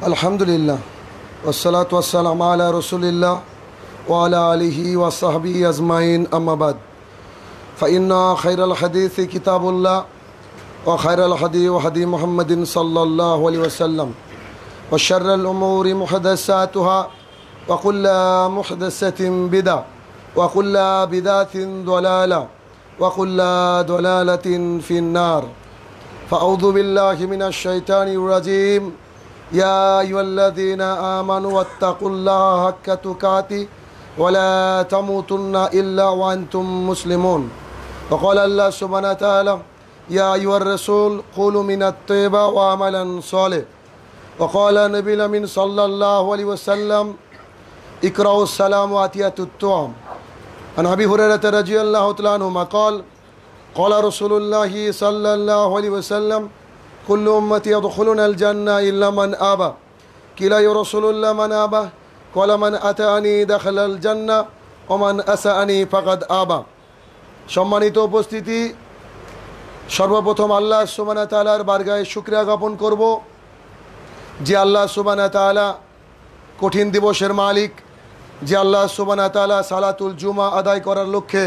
আলহামদুলিল্লাহ ওয়াসসালাতু ওয়াসসালামু আলা রাসূলিল্লাহ ওয়া আলা আলিহি ওয়া সাহবিহি আজমাইন আম্মা বাদ ফাইন্না খায়রাল হাদিসি কিতাবুল্লাহ ওয়া খায়রাল হাদি হাদি মুহাম্মাদিন সাল্লাল্লাহু আলাইহি ওয়াসাল্লাম ওয়া শাররাল উমুরি মুহদাসাতুহা ওয়া কুল্লু মুহদাসাতিন বিদআহ ওয়া কুল্লু বিদআতিন দালালাহ ওয়া কুল্লু দালালাতিন ফিন-নার ফাআউযু বিল্লাহি মিনাশ শাইতানির রাজীম ইয়া আইয়ুহাল্লাযীনা আমানু ওয়াত্তাকুল্লাহা হাক্কা তুকাতিহি ওয়া লা তামুতুন্না ইল্লা ওয়া আনতুম মুসলিমুন ওয়া ক্বালা আল্লাহু সুবহানাহু ওয়া তাআলা ইয়া আইয়ুহার রাসূল কুলু মিনাত তাইয়্যিবা ওয়া আমালান সালিহ ওয়া ক্বালা নবিয়ুল আমিন সাল্লাল্লাহু আলাইহি ওয়াসাল্লাম ইকরাউস সালাম ওয়া আতিয়াতুত তুআম আন আবি হুরায়রা রাদিয়াল্লাহু তাআলা আনহু ক্বালা ক্বালা রাসূলুল্লাহি সাল্লাল্লাহু আলাইহি ওয়াসাল্লাম কুল্লু উম্মতি ইয়াদখুলুনাল জান্নাহ ইল্লা মান আবা কিলা ইয়া রাসূলুল্লাহ মান আবা ক্বালা মান আতানি দাখালাল জান্নাহ ওয়া মান আসাআনি ফাকাদ আবা। সম্মানিত উপস্থিতি, সর্বপ্রথম আল্লাহ সুবহানাহু ওয়া তাআলার বারগাহে শুকরিয়া জ্ঞাপন করব যে আল্লাহ সুবহানাহু ওয়া তাআলা কঠিন দিবসের মালিক, যে আল্লাহ সুবহানাহু ওয়া তাআলা সালাতুল জুমা আদায় করার লক্ষ্যে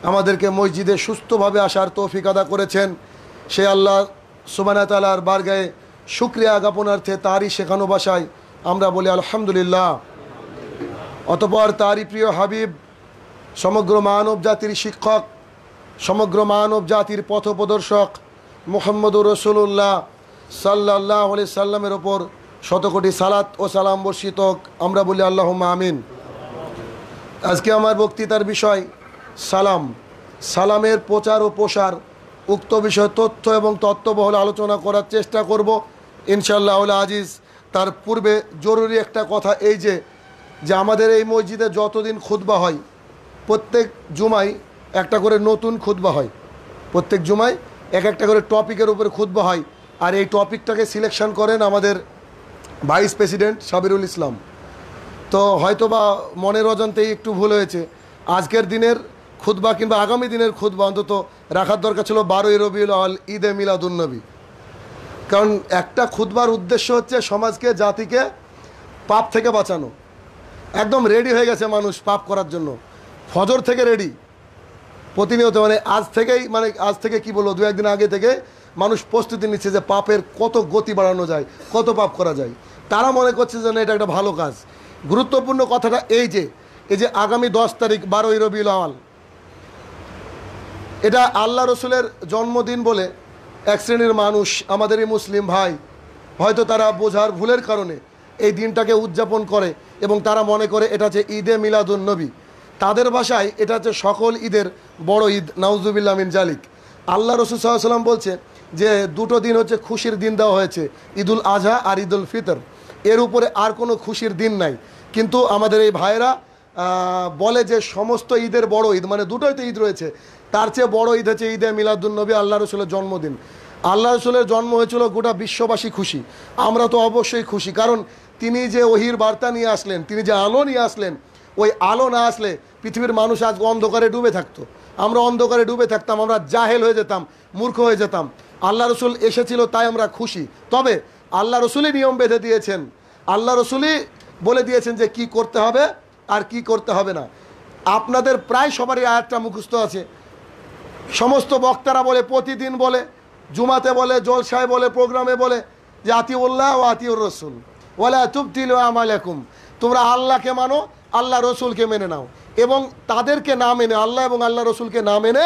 আমাদেরকে মসজিদে সুস্থভাবে আসার তৌফিক আদা করেছেন। সেই আল্লাহ সুবহানাহু ওয়া তাআলার বারগাহে শুকরিয়া জ্ঞাপনার্থে তারই শেখানো ভাষায় আমরা বলি আলহামদুলিল্লাহ। অতঃপর তারই প্রিয় হাবিব, সমগ্র মানব জাতির শিক্ষক, সমগ্র মানব জাতির পথপ্রদর্শক মুহাম্মদুর রাসূলুল্লাহ সাল্লাল্লাহু আলাইহি সাল্লামের ওপর শতকোটি সালাত ও সালাম বর্ষিত হোক, আমরা বলি আল্লাহুম্মা আমিন। আজকে আমার বক্তৃতার বিষয় সালাম, সালামের প্রচার ও প্রসার, উক্ত বিষয়ে তথ্য এবং তত্ত্ববহুল আলোচনা করার চেষ্টা করব ইনশাআল্লাহ আজিজ। তার পূর্বে জরুরি একটা কথা এই যে আমাদের এই মসজিদে যতদিন খুতবা হয়, প্রত্যেক জুমায় একটা করে নতুন খুতবা হয়, প্রত্যেক জুমায় এক একটা করে টপিকের উপরে খুতবা হয়। আর এই টপিকটাকে সিলেকশন করেন আমাদের ভাইস প্রেসিডেন্ট সাবিরুল ইসলাম। তো হয়তো বা মনের অজান্তেই একটু ভুল হয়েছে, আজকের দিনের খুতবা কিংবা আগামী দিনের খুতবা অন্তত রাখার দরকার ছিল 12ই রবিউল আউয়াল, ঈদে মিলাদুন্নবী। কারণ একটা খুতবার উদ্দেশ্য হচ্ছে সমাজকে, জাতিকে পাপ থেকে বাঁচানো। একদম রেডি হয়ে গেছে মানুষ পাপ করার জন্য, ফজর থেকে রেডি প্রতিনিয়ত, আজ থেকে কি বলবো, দু একদিন আগে থেকে মানুষ প্রস্তুতি নিচ্ছে যে পাপের কত গতি বাড়ানো যায়, কত পাপ করা যায়। তারা মনে করছে যে না, এটা একটা ভালো কাজ। গুরুত্বপূর্ণ কথাটা এই যে আগামী 10 তারিখ 12ই রবিউল আউয়াল, এটা আল্লাহ রসুলের জন্মদিন বলে এক শ্রেণীর মানুষ, আমাদেরই মুসলিম ভাই, হয়তো তারা বোঝার ভুলের কারণে এই দিনটাকে উদযাপন করে এবং তারা মনে করে এটা হচ্ছে ঈদে মিলাদুন্নবী। তাদের ভাষায় এটা হচ্ছে সকল ঈদের বড় ঈদ, নাউজুবিল্লাহ মিন জালিক। আল্লাহ রসুল সাল্লাল্লাহু আলাইহি ওয়াসাল্লাম বলছে যে দুটো দিন হচ্ছে খুশির দিন দেওয়া হয়েছে, ঈদুল আজহা আর ঈদুল ফিতর, এর উপরে আর কোনো খুশির দিন নাই। কিন্তু আমাদের এই ভাইয়েরা বলে যে সমস্ত ঈদের বড় ঈদ, মানে দুটোই তো ঈদ রয়েছে, তার চেয়ে বড় ঈদ হচ্ছে ঈদে মিলাদুন্নবী, আল্লাহ রসুলের জন্মদিন। আল্লাহ রসুলের জন্ম হয়েছিল গোটা বিশ্ববাসী খুশি, আমরা তো অবশ্যই খুশি, কারণ তিনি যে ওহির বার্তা নিয়ে আসলেন, তিনি যে আলো নিয়ে আসলেন, ওই আলো না আসলে পৃথিবীর মানুষ আজ অন্ধকারে ডুবে থাকতো, আমরা অন্ধকারে ডুবে থাকতাম, আমরা জাহেল হয়ে যেতাম, মূর্খ হয়ে যেতাম। আল্লাহ রসুল এসেছিল তাই আমরা খুশি। তবে আল্লাহ রসুলই নিয়ম বেঁধে দিয়েছেন, আল্লাহ রসুলই বলে দিয়েছেন যে কি করতে হবে আর কি করতে হবে না। আপনাদের প্রায় সবারই আয়াতটা মুখস্থ আছে, সমস্ত বক্তারা বলে, প্রতিদিন বলে, জুমাতে বলে, জলসায় বলে, প্রোগ্রামে বলে যে আতিউল্লাহ ও আতিউর রসুল ওয়ালা তুবতিলু আমালাকুম, তোমরা আল্লাহকে মানো, আল্লাহ রসুলকে মেনে নাও, এবং তাদেরকে না মেনে, আল্লাহ এবং আল্লাহ রসুলকে না মেনে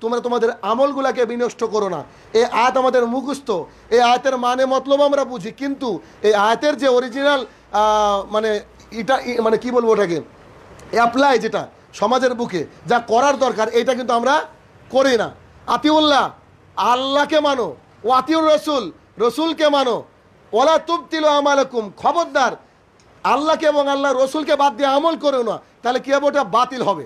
তোমরা তোমাদের আমলগুলোকে বিনষ্ট করো না। এই আয়াত আমাদের মুখস্থ, এই আয়াতের মানে মতলব আমরা বুঝি, কিন্তু এই আয়াতের যে অরিজিনাল মানে কি বলবো, ওটাকে অ্যাপ্লাই যেটা সমাজের বুকে যা করার দরকার, এটা কিন্তু আমরা করি না। আতিউল্লাহ, আল্লাহকে মানো, ও আতিউর রসুল, রসুলকে মানো, ওয়ালা তুবতিলু আমালাকুম, খবরদার আল্লাহকে এবং আল্লাহ রসুলকে বাদ দিয়ে আমল করো না, তাহলে কী হবে, ওটা বাতিল হবে।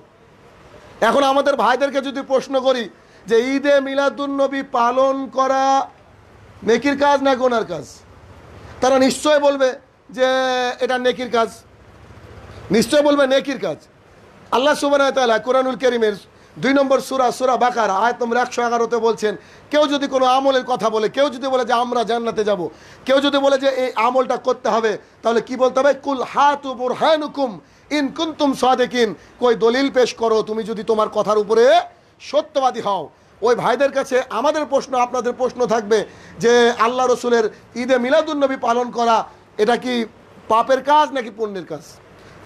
এখন আমাদের ভাইদেরকে যদি প্রশ্ন করি যে ঈদে মিলাদুন্নবী পালন করা নেকির কাজ না গুনার কাজ, তারা নিশ্চয় বলবে যে এটা নেকির কাজ, নিশ্চয় বলবে নেকির কাজ। আল্লাহ সুবহানাহু ওয়া তাআলা কোরআনুল কারীমের 2 নম্বর সূরা, সূরা বাকারা আয়াত নম্বর 111-তে বলছেন, কেউ যদি কোনো আমলের কথা বলে, কেউ যদি বলে যে আমরা জান্নাতে যাব, কেউ যদি বলে যে এই আমলটা করতে হবে, তাহলে কি বলতে হবে? কুল হাতু বুরহানুকুম ইন কুনতুম সাদিকিন, কই দলিল পেশ করো তুমি যদি তোমার কথার উপরে সত্যবাদী হও। ওই ভাইদের কাছে আমাদের প্রশ্ন, আপনাদের প্রশ্ন থাকবে যে আল্লাহ রসুলের ঈদে মিলাদুন্নবী পালন করা এটা কি পাপের কাজ নাকি পুণ্যের কাজ?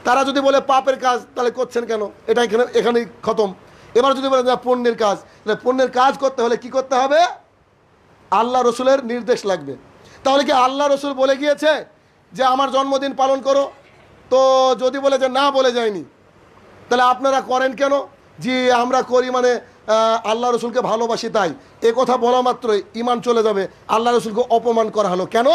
তারা যদি বলে পাপের কাজ, তাহলে করছেন কেন? এটা এখানেই খতম। এবার যদি বলে পুণ্যের কাজ, তাহলে পুণ্যের কাজ করতে হলে কি করতে হবে? আল্লাহ রসুলের নির্দেশ লাগবে। তাহলে কি আল্লাহ রসুল বলে গিয়েছে যে আমার জন্মদিন পালন করো? তো যদি বলে যে না, বলে যায়নি, তাহলে আপনারা করেন কেন? জি আমরা করি মানে আল্লাহ রসুলকে ভালোবাসি তাই। এ কথা বলা মাত্রই ইমান চলে যাবে। আল্লাহ রসুলকে অপমান করা হলো কেন?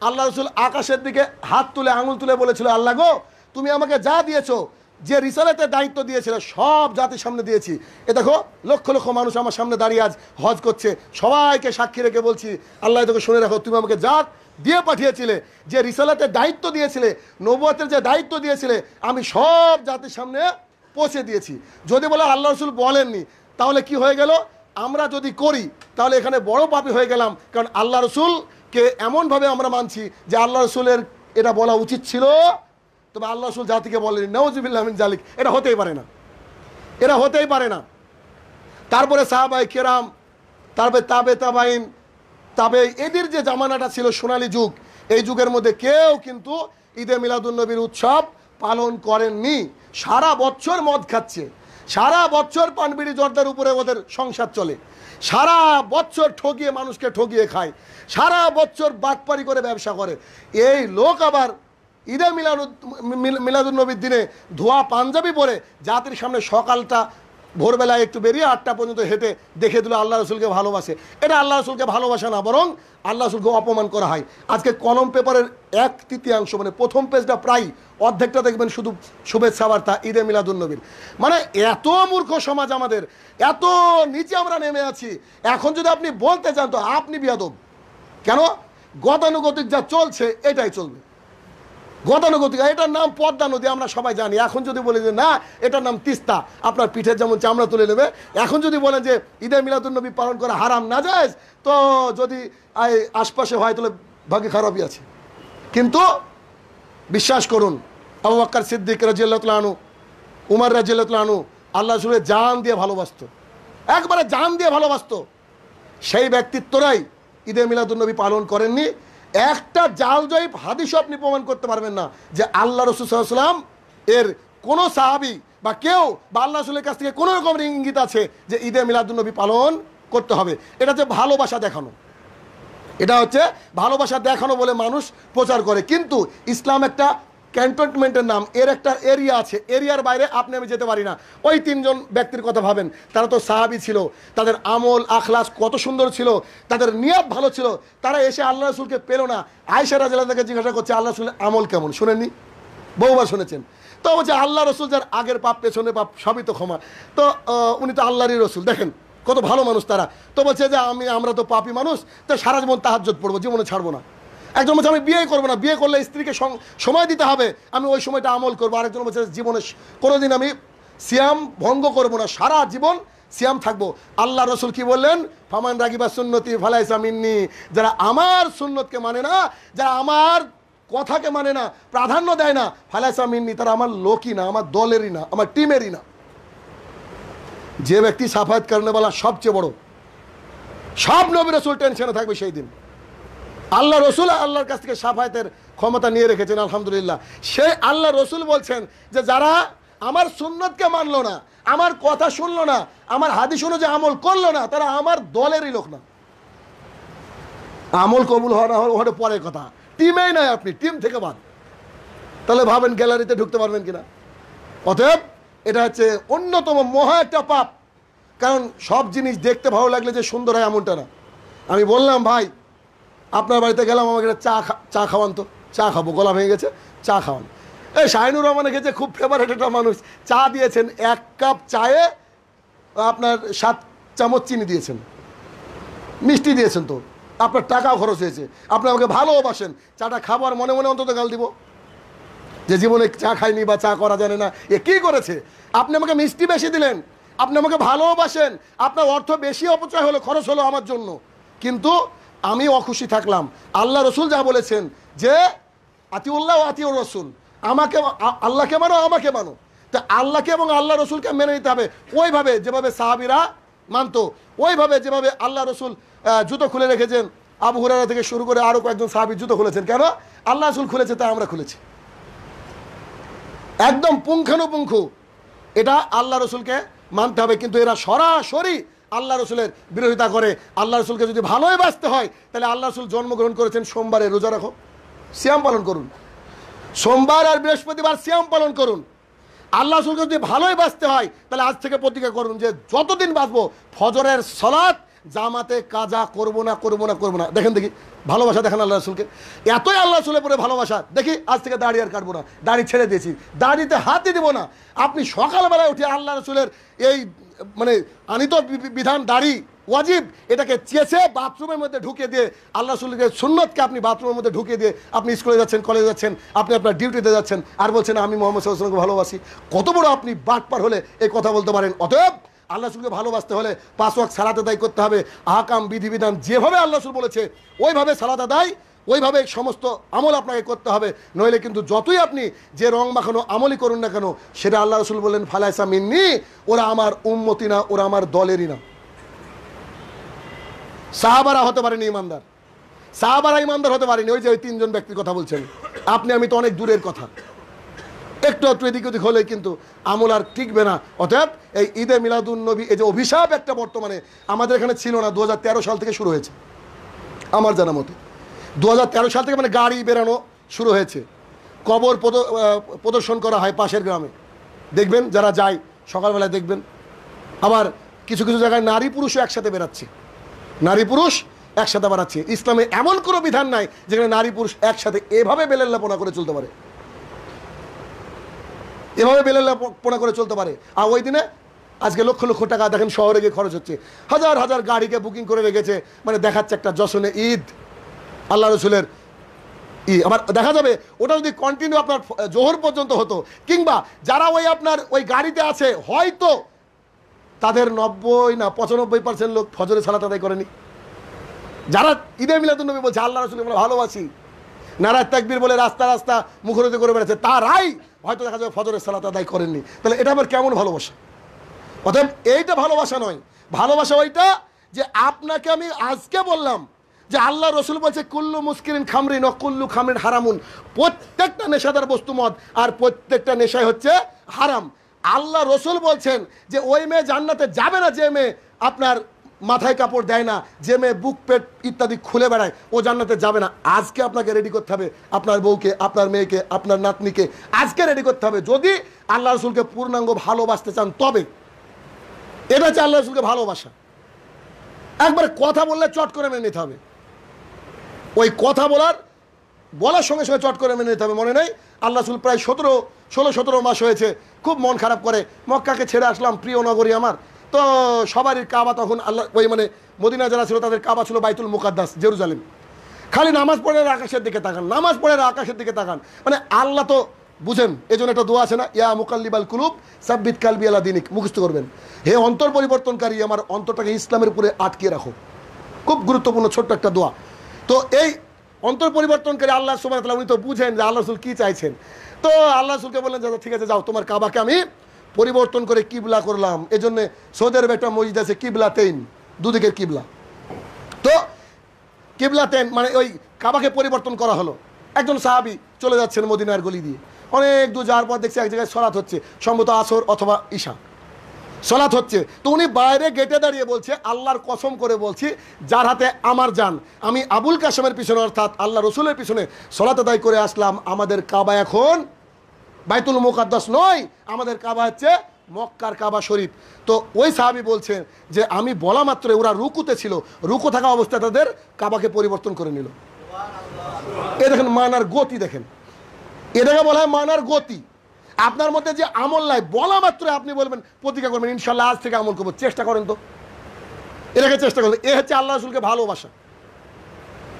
আল্লাহ রসুল আকাশের দিকে হাত তুলে আঙুল তুলে বলেছিল, আল্লাহ গো তুমি আমাকে যা দিয়েছো, যে রিসালাতের দায়িত্ব দিয়েছিল সব জাতির সামনে দিয়েছি। এ দেখো লক্ষ লক্ষ মানুষ আমার সামনে দাঁড়িয়ে আজ হজ করছে, সবাইকে সাক্ষী রেখে বলছি আল্লাহ তোকে শুনে রাখো, তুমি আমাকে যা দিয়ে পাঠিয়েছিলে, যে রিসালাতের দায়িত্ব দিয়েছিলে, নবুয়তের যে দায়িত্ব দিয়েছিলে, আমি সব জাতির সামনে পৌঁছে দিয়েছি। যদি বলে আল্লাহ রসুল বলেননি, তাহলে কি হয়ে গেল? আমরা যদি করি তাহলে এখানে বড় পাপী হয়ে গেলাম। কারণ আল্লাহ রসুলকে এমনভাবে আমরা মানছি যে আল্লাহ রসুলের এটা বলা উচিত ছিল, তবে আল্লাহ রসুল জাতিকে বলেনি। নাউজুবিল্লাহ মিন জালিক, এটা হতেই পারে না, এটা হতেই পারে না। তারপরে সাহাবায়ে কেরাম, তারপরে তাবেইন, এদের যে জামানাটা ছিল সোনালী যুগ, এই যুগের মধ্যে কেউ কিন্তু ঈদে মিলাদুন্নবীর উৎসব পালন করেননি। সারা বছর মদ খাচ্ছে, সারা বছর পানবিড়ি জর্দার উপরে ওদের সংসার চলে, সারা বছর ঠকিয়ে মানুষকে ঠকিয়ে খায়, সারা বছর বাটপারি করে ব্যবসা করে। এই লোক আবার ঈদে মিলাদুন্নবীর দিনে ধোয়া পাঞ্জাবি পরে জাতির সামনে সকালটা ভোরবেলায় একটু বেরিয়ে 8টা পর্যন্ত হেঁটে দেখে দিল আল্লাহ রসুলকে ভালোবাসে। এটা আল্লাহ রসুলকে ভালোবাসা না, বরং আল্লাহ রসুলকে অপমান করা হয়। আজকে কলম পেপারের 1/3 মানে প্রথম পেজটা প্রায় অর্ধেকটা দেখবেন শুধু শুভেচ্ছা বার্তা ঈদে মিলাদুন্নবীর। মানে এত মূর্খ সমাজ আমাদের, এত নিচে আমরা নেমে আছি। এখন যদি আপনি বলতে চান তো আপনি বিয়াদব। কেন? গতানুগতিক যা চলছে এটাই চলবে, গতানুগতিক। এটার নাম পদ্মা নদী, আমরা সবাই জানি। এখন যদি বলে যে না এটার নাম তিস্তা, আপনার পিঠের যেমন চামড়া তুলে নেবে। এখন যদি বলেন যে ঈদে মিলাদুন্নবী পালন করা হারাম না জায়েজ, তো যদি আশপাশে হয় তাহলে ভাগ্য খারাপই আছে। কিন্তু বিশ্বাস করুন, আবু বকর সিদ্দিক রাদিয়াল্লাহু তাআলা আনহু, উমর রাদিয়াল্লাহু তাআলা আনহু আল্লাহ রাসূলের জান দিয়ে ভালোবাসতো, একবারে জান দিয়ে ভালোবাসতো। সেই ব্যক্তিত্বরাই ঈদে মিলাদুন্নবী পালন করেননি। একটা জালজয়ীব হাদিসও আপনি প্রমাণ করতে পারবেন না যে আল্লাহ রসুল সাল্লাল্লাহু আলাইহি ওয়াসাল্লাম এর কোনো সাহাবী বা কেউ বা আল্লাহ রসুলের কাছ থেকে কোনো রকম ইঙ্গিত আছে যে ঈদে মিলাদুন্নবী পালন করতে হবে। এটা হচ্ছে ভালোবাসা দেখানো, এটা হচ্ছে ভালোবাসা দেখানো বলে মানুষ প্রচার করে। কিন্তু ইসলাম একটা ক্যান্টনমেন্টের নাম, এর একটা এরিয়া আছে, এরিয়ার বাইরে আপনি আমি যেতে পারি না। ওই 3 জন ব্যক্তির কথা ভাবেন, তারা তো সাহাবী ছিল, তাদের আমল আখলাস কত সুন্দর ছিল, তাদের নিয়ত ভালো ছিল। তারা এসে আল্লাহ রসুলকে পেল না। আয়েশা রাদিয়াল্লাহু আনহাকে জিজ্ঞাসা করছে আল্লাহ রসুলের আমল কেমন, শুনেননি? বহুবার শুনেছেন। তো বলছে আল্লাহ রসুল যার আগের পাপ পেছনে পাপ সবই তো ক্ষমা। তো উনি তো আল্লাহরই রসুল, দেখেন কত ভালো মানুষ তারা। তো বলছে যে আমরা তো পাপী মানুষ, তো সারা জীবন তাহাজ্জুদ পড়বো, জীবনে ছাড়বো না। একজন বলছে আমি বিয়ে করবো না, বিয়ে করলে স্ত্রীকে সময় দিতে হবে, আমি ওই সময়টা আমল করবো। আরেকজন বলছে জীবনে কোনোদিন আমি সিয়াম ভঙ্গ করবো না, সারা জীবন সিয়াম থাকবো। আল্লাহ রসুল কি বললেন? ফামান রাগিবা সুন্নতি ফালাইসা মিন্নি, যারা আমার সুন্নতকে মানে না, যারা আমার কথাকে মানে না, প্রাধান্য দেয় না, ফালাইসা মিন্নি, তারা আমার লোকই না, আমার দলেরই না, আমার টিমেরই না। যে ব্যক্তি সাফায়াত করনেওয়ালা সবচেয়ে বড়, সব নবী রসুল টেনশনে থাকবে সেই দিন। আল্লাহ রসুল আল্লাহর কাছ থেকে সাফায়াতের ক্ষমতা নিয়ে রেখেছেন, আলহামদুলিল্লাহ। সেই আল্লাহ রসুল বলছেন যে যারা আমার সুন্নতকে মানলো না, আমার কথা শুনলো না, আমার হাদিস অনুযায়ী আমল করলো না, তারা আমার দলেরই লোক না। আমল কবুল হওয়া না হওয়া পরের কথা, টিমেই নাই, আপনি টিম থেকে বাদ। তাহলে ভাবেন গ্যালারিতে ঢুকতে পারবেন কিনা? অতএব এটা হচ্ছে অন্যতম মহা একটা পাপ। কারণ সব জিনিস দেখতে ভালো লাগলে যে সুন্দর হয় এমনটা না। আমি বললাম ভাই আপনার বাড়িতে গেলাম, আমাকে একটা চা খাওয়ান তো, চা খাবো, গলা ভেঙে গেছে, চা খাওয়ান। এই শাহিনুর রহমানের কাছে খুব ফেভারিট একটা মানুষ, চা দিয়েছেন, 1 কাপ চায়ে আপনার 7 চামচ চিনি দিয়েছেন, মিষ্টি দিয়েছেন, তো আপনার টাকাও খরচ হয়েছে, আপনি আমাকে ভালোবাসেন, চাটা খাবার মনে মনে অন্তত গাল দিব যে জীবনে চা খাইনি বা চা করা জানে না, এ কী করেছে? আপনি আমাকে মিষ্টি বেশি দিলেন, আপনি আমাকে ভালোবাসেন, আপনার অর্থ বেশি অপচয় হলো, খরচ হলো আমার জন্য, কিন্তু আমি অখুশি থাকলাম। আল্লাহ রসুল যা বলেছেন যে আতিউল্লাহ ও আতিউর রসুল, আমাকে আল্লাহকে মানো, আমাকে মানো। তা আল্লাহকে এবং আল্লাহ রসুলকে মেনে নিতে হবে ওইভাবে যেভাবে সাহাবিরা মানতো, ওইভাবে যেভাবে আল্লাহ রসুল জুতো খুলে রেখেছেন। আবু হুরায়রা থেকে শুরু করে আরও কয়েকজন সাহাবী জুতো খুলেছেন। কেন? আল্লাহ রসুল খুলেছে, তাই আমরা খুলেছি। একদম পুঙ্খানুপুঙ্খ এটা আল্লাহ রসুলকে মানতে হবে। কিন্তু এরা সরাসরি আল্লাহ রসুলের বিরোধিতা করে। আল্লাহ রসুলকে যদি ভালোই বাঁচতে হয়, তাহলে আল্লাহ রসুল জন্মগ্রহণ করেছেন সোমবারে, রোজা রাখো, সিয়াম পালন করুন, সোমবার আর বৃহস্পতিবার সিয়াম পালন করুন। আল্লাহ রসুলকে যদি ভালোই বাঁচতে হয়, তাহলে আজ থেকে প্রতিজ্ঞা করুন যে যতদিন বাঁচবো ফজরের সালাত জামাতে কাজা করবো না, করবো না, করবো না। দেখেন দেখি ভালোবাসা দেখেন আল্লাহ রসুলকে, এতই আল্লাহ রসুলের পরে ভালোবাসা। দেখি আজ থেকে দাড়ি আর কাটবো না, দাড়ি ছেড়ে দিয়েছি, দাড়িতে হাতই দেবো না। আপনি সকালবেলায় উঠে আল্লাহ রসুলের এই মানে আনিত বিধান দাড়ি ওয়াজিব, এটাকে চেঁচে বাথরুমের মধ্যে ঢুকে দিয়ে আল্লাহ রসুলের সুন্নতকে আপনি বাথরুমের মধ্যে ঢুকে দিয়ে আপনি স্কুলে যাচ্ছেন, কলেজে যাচ্ছেন, আপনি আপনার ডিউটিতে যাচ্ছেন, আর বলছেন আমি মোহাম্মদ সাল্লাল্লাহু আলাইহি ওয়াসাল্লামকে ভালোবাসি। কত বড় আপনি বাটপার হলে এই কথা বলতে পারেন? অতএব আল্লাহ রসুলকে ভালোবাসতে হলে 5 ওয়াক্ত সালাত আদায় করতে হবে। আহকাম বিধিবিধান যেভাবে আল্লাহ রসুল বলেছে ওইভাবে সালাত আদায়, ওইভাবে সমস্ত আমল আপনাকে করতে হবে। নইলে কিন্তু যতই আপনি যে রং মাখানো আমলই করুন না কেন, সেটা আল্লাহ রসুল বললেন ফালাইসা মিন্নি, ওরা আমার উম্মতি না, ওরা আমার দলেরই না। সাহাবারা হতে পারেনি ইমানদার, সাহাবারা ইমানদার হতে পারেনি। ওই যে ওই 3 জন ব্যক্তির কথা বলছেন আপনি, আমি তো অনেক দূরের কথা। একটু একটু এদিক ওদিক হলে কিন্তু আমল আর টিকবে না। অর্থাৎ এই ঈদে মিলাদুন নবী, এই যে অভিশাপ একটা বর্তমানে আমাদের এখানে ছিল না, 2013 সাল থেকে শুরু হয়েছে আমার জানা মতে। 2013 সাল থেকে মানে গাড়ি বেরানো শুরু হয়েছে, কবর প্রদর্শন করা হয় পাশের গ্রামে, দেখবেন যারা যায় সকালবেলায় দেখবেন। আবার কিছু কিছু জায়গায় নারী পুরুষও একসাথে বেরাচ্ছে, নারী পুরুষ একসাথে বেরাচ্ছে। ইসলামে এমন কোনো বিধান নাই যেখানে নারী পুরুষ একসাথে এভাবে বেলেল্লাপনা করে চলতে পারে, এভাবে বেলেল্লাপনা করে চলতে পারে। আর ওই দিনে আজকে লক্ষ লক্ষ টাকা দেখেন শহরে গিয়ে খরচ হচ্ছে, হাজার হাজার গাড়িকে বুকিং করে রেখেছে, মানে দেখাচ্ছে একটা জশনে ঈদ, আল্লাহ রসুলের ই। আবার দেখা যাবে ওটা যদি কন্টিনিউ আপনার জোহর পর্যন্ত হতো, কিংবা যারা ওই আপনার ওই গাড়িতে আছে হয়তো তাদের 90 না 95% লোক ফজরে সালাত আদায় করেনি। যারা ঈদে মিলাদুন নবী বলছে আল্লাহ রসুলকে আমরা ভালোবাসি, নারায় তাকবীর বলে রাস্তা রাস্তা মুখরিত করে বেড়াচ্ছে, তারাই হয়তো দেখা যাবে ফজরের সালাত আদায় করেননি। তাহলে এটা আবার কেমন ভালোবাসা? অতএব এইটা ভালোবাসা নয়। ভালোবাসা ওইটা যে আপনাকে আমি আজকে বললাম যে আল্লাহ রসুল বলছে কুল্লু মুস্কিরিন খামরিন ও কুল্লু খামরিন হারামুন, প্রত্যেকটা নেশাদার বস্তু মদ, আর প্রত্যেকটা নেশাই হচ্ছে হারাম। আল্লাহ রসুল বলছেন যে ওই মেয়ে জান্নাতে যাবে না যে মেয়ে আপনার মাথায় কাপড় দেয় না, যে মেয়ে বুক পেট ইত্যাদি খুলে বেড়ায়, ও জান্নাতে যাবে না। আজকে আপনাকে রেডি করতে হবে আপনার বউকে, আপনার মেয়েকে, আপনার নাতনিকে, আজকে রেডি করতে হবে যদি আল্লাহ রসুলকে পূর্ণাঙ্গ ভালোবাসতে চান। তবে এটা হচ্ছে আল্লাহ রসুলকে ভালোবাসা। একবার কথা বললে চট করে মেনে নিতে হবে, ওই কথা বলার সঙ্গে সঙ্গে চট করে মেনে নিতে হবে। মনে নেই আল্লাহ রসুল প্রায় 16-17 মাস হয়েছে খুব মন খারাপ করে মক্কাকে ছেড়ে আসলাম, প্রিয় নগরী আমার। তো সবারই কাবা তখন আল্লাহ ওই মানে মদিনা যারা ছিল তাদের কাবা ছিল বাইতুল মুকাদ্দাস, জেরুজালেম। খালি নামাজ পড়ে আকাশের দিকে তাকান, নামাজ পড়ে আকাশের দিকে তাকান, মানে আল্লাহ তো বুঝেন। এই জন্য একটা দোয়া আছে না, ইয়া মুকাল্লিবাল কুলুব সাব্বিত কালবি আলা দিনিক, মুখস্থ করবেন। হে অন্তর পরিবর্তনকারী, আমার অন্তরটাকে ইসলামের উপরে আটকে রাখো। খুব গুরুত্বপূর্ণ ছোট্ট একটা দোয়া। তো এই অন্তর পরিবর্তনকারী আল্লাহ সুবহানাহু ওয়া তাআলা উনি তো বুঝেন যে আল্লাহ রাসূল কী চাইছেন। তো আল্লাহ রাসূলকে বললেন যে ঠিক আছে যাও, তোমার কাবাকে আমি পরিবর্তন করে কিবলা করলাম। এই জন্যে সৌদি আরবে একটা মসজিদ আছে কিবলাতেইন, দুদিকের কিবলা। তো কিবলাতেইন মানে ওই কাবাকে পরিবর্তন করা হলো। একজন সাহাবী চলে যাচ্ছেন মদিনার গলি দিয়ে, অনেক দূর যাওয়ার পর দেখছে এক জায়গায় সলাত হচ্ছে, সম্ভবত আসর অথবা ঈশা সলাত হচ্ছে। তো উনি বাইরে গেটে দাঁড়িয়ে বলছে আল্লাহর কসম করে বলছি যার হাতে আমার জান, আমি আবুল কাসেমের পিছনে অর্থাৎ আল্লাহ রসুলের পিছনে সলাত আদায় করে আসলাম। আমাদের কাবা এখন বাইতুল মুকাদ্দাস নয়, আমাদের কাবা হচ্ছে মক্কার কাবা শরীফ। তো ওই সাহাবী বলছেন যে আমি বলা মাত্র ওরা রুকুতে ছিল, রুকু থাকা অবস্থায় তাদের কাবাকে পরিবর্তন করে নিল। এ দেখেন মানার গতি, দেখেন এটাকে বলা হয় মানার গতি। আপনার মধ্যে যে আমল নাই, বলা মাত্র আপনি বলবেন প্রতিজ্ঞা করবেন ইনশাল্লাহ আজ থেকে আমল করবো। চেষ্টা করেন তো, এটাকে চেষ্টা করেন। এ হচ্ছে আল্লাহ রসুলকে ভালোবাসা,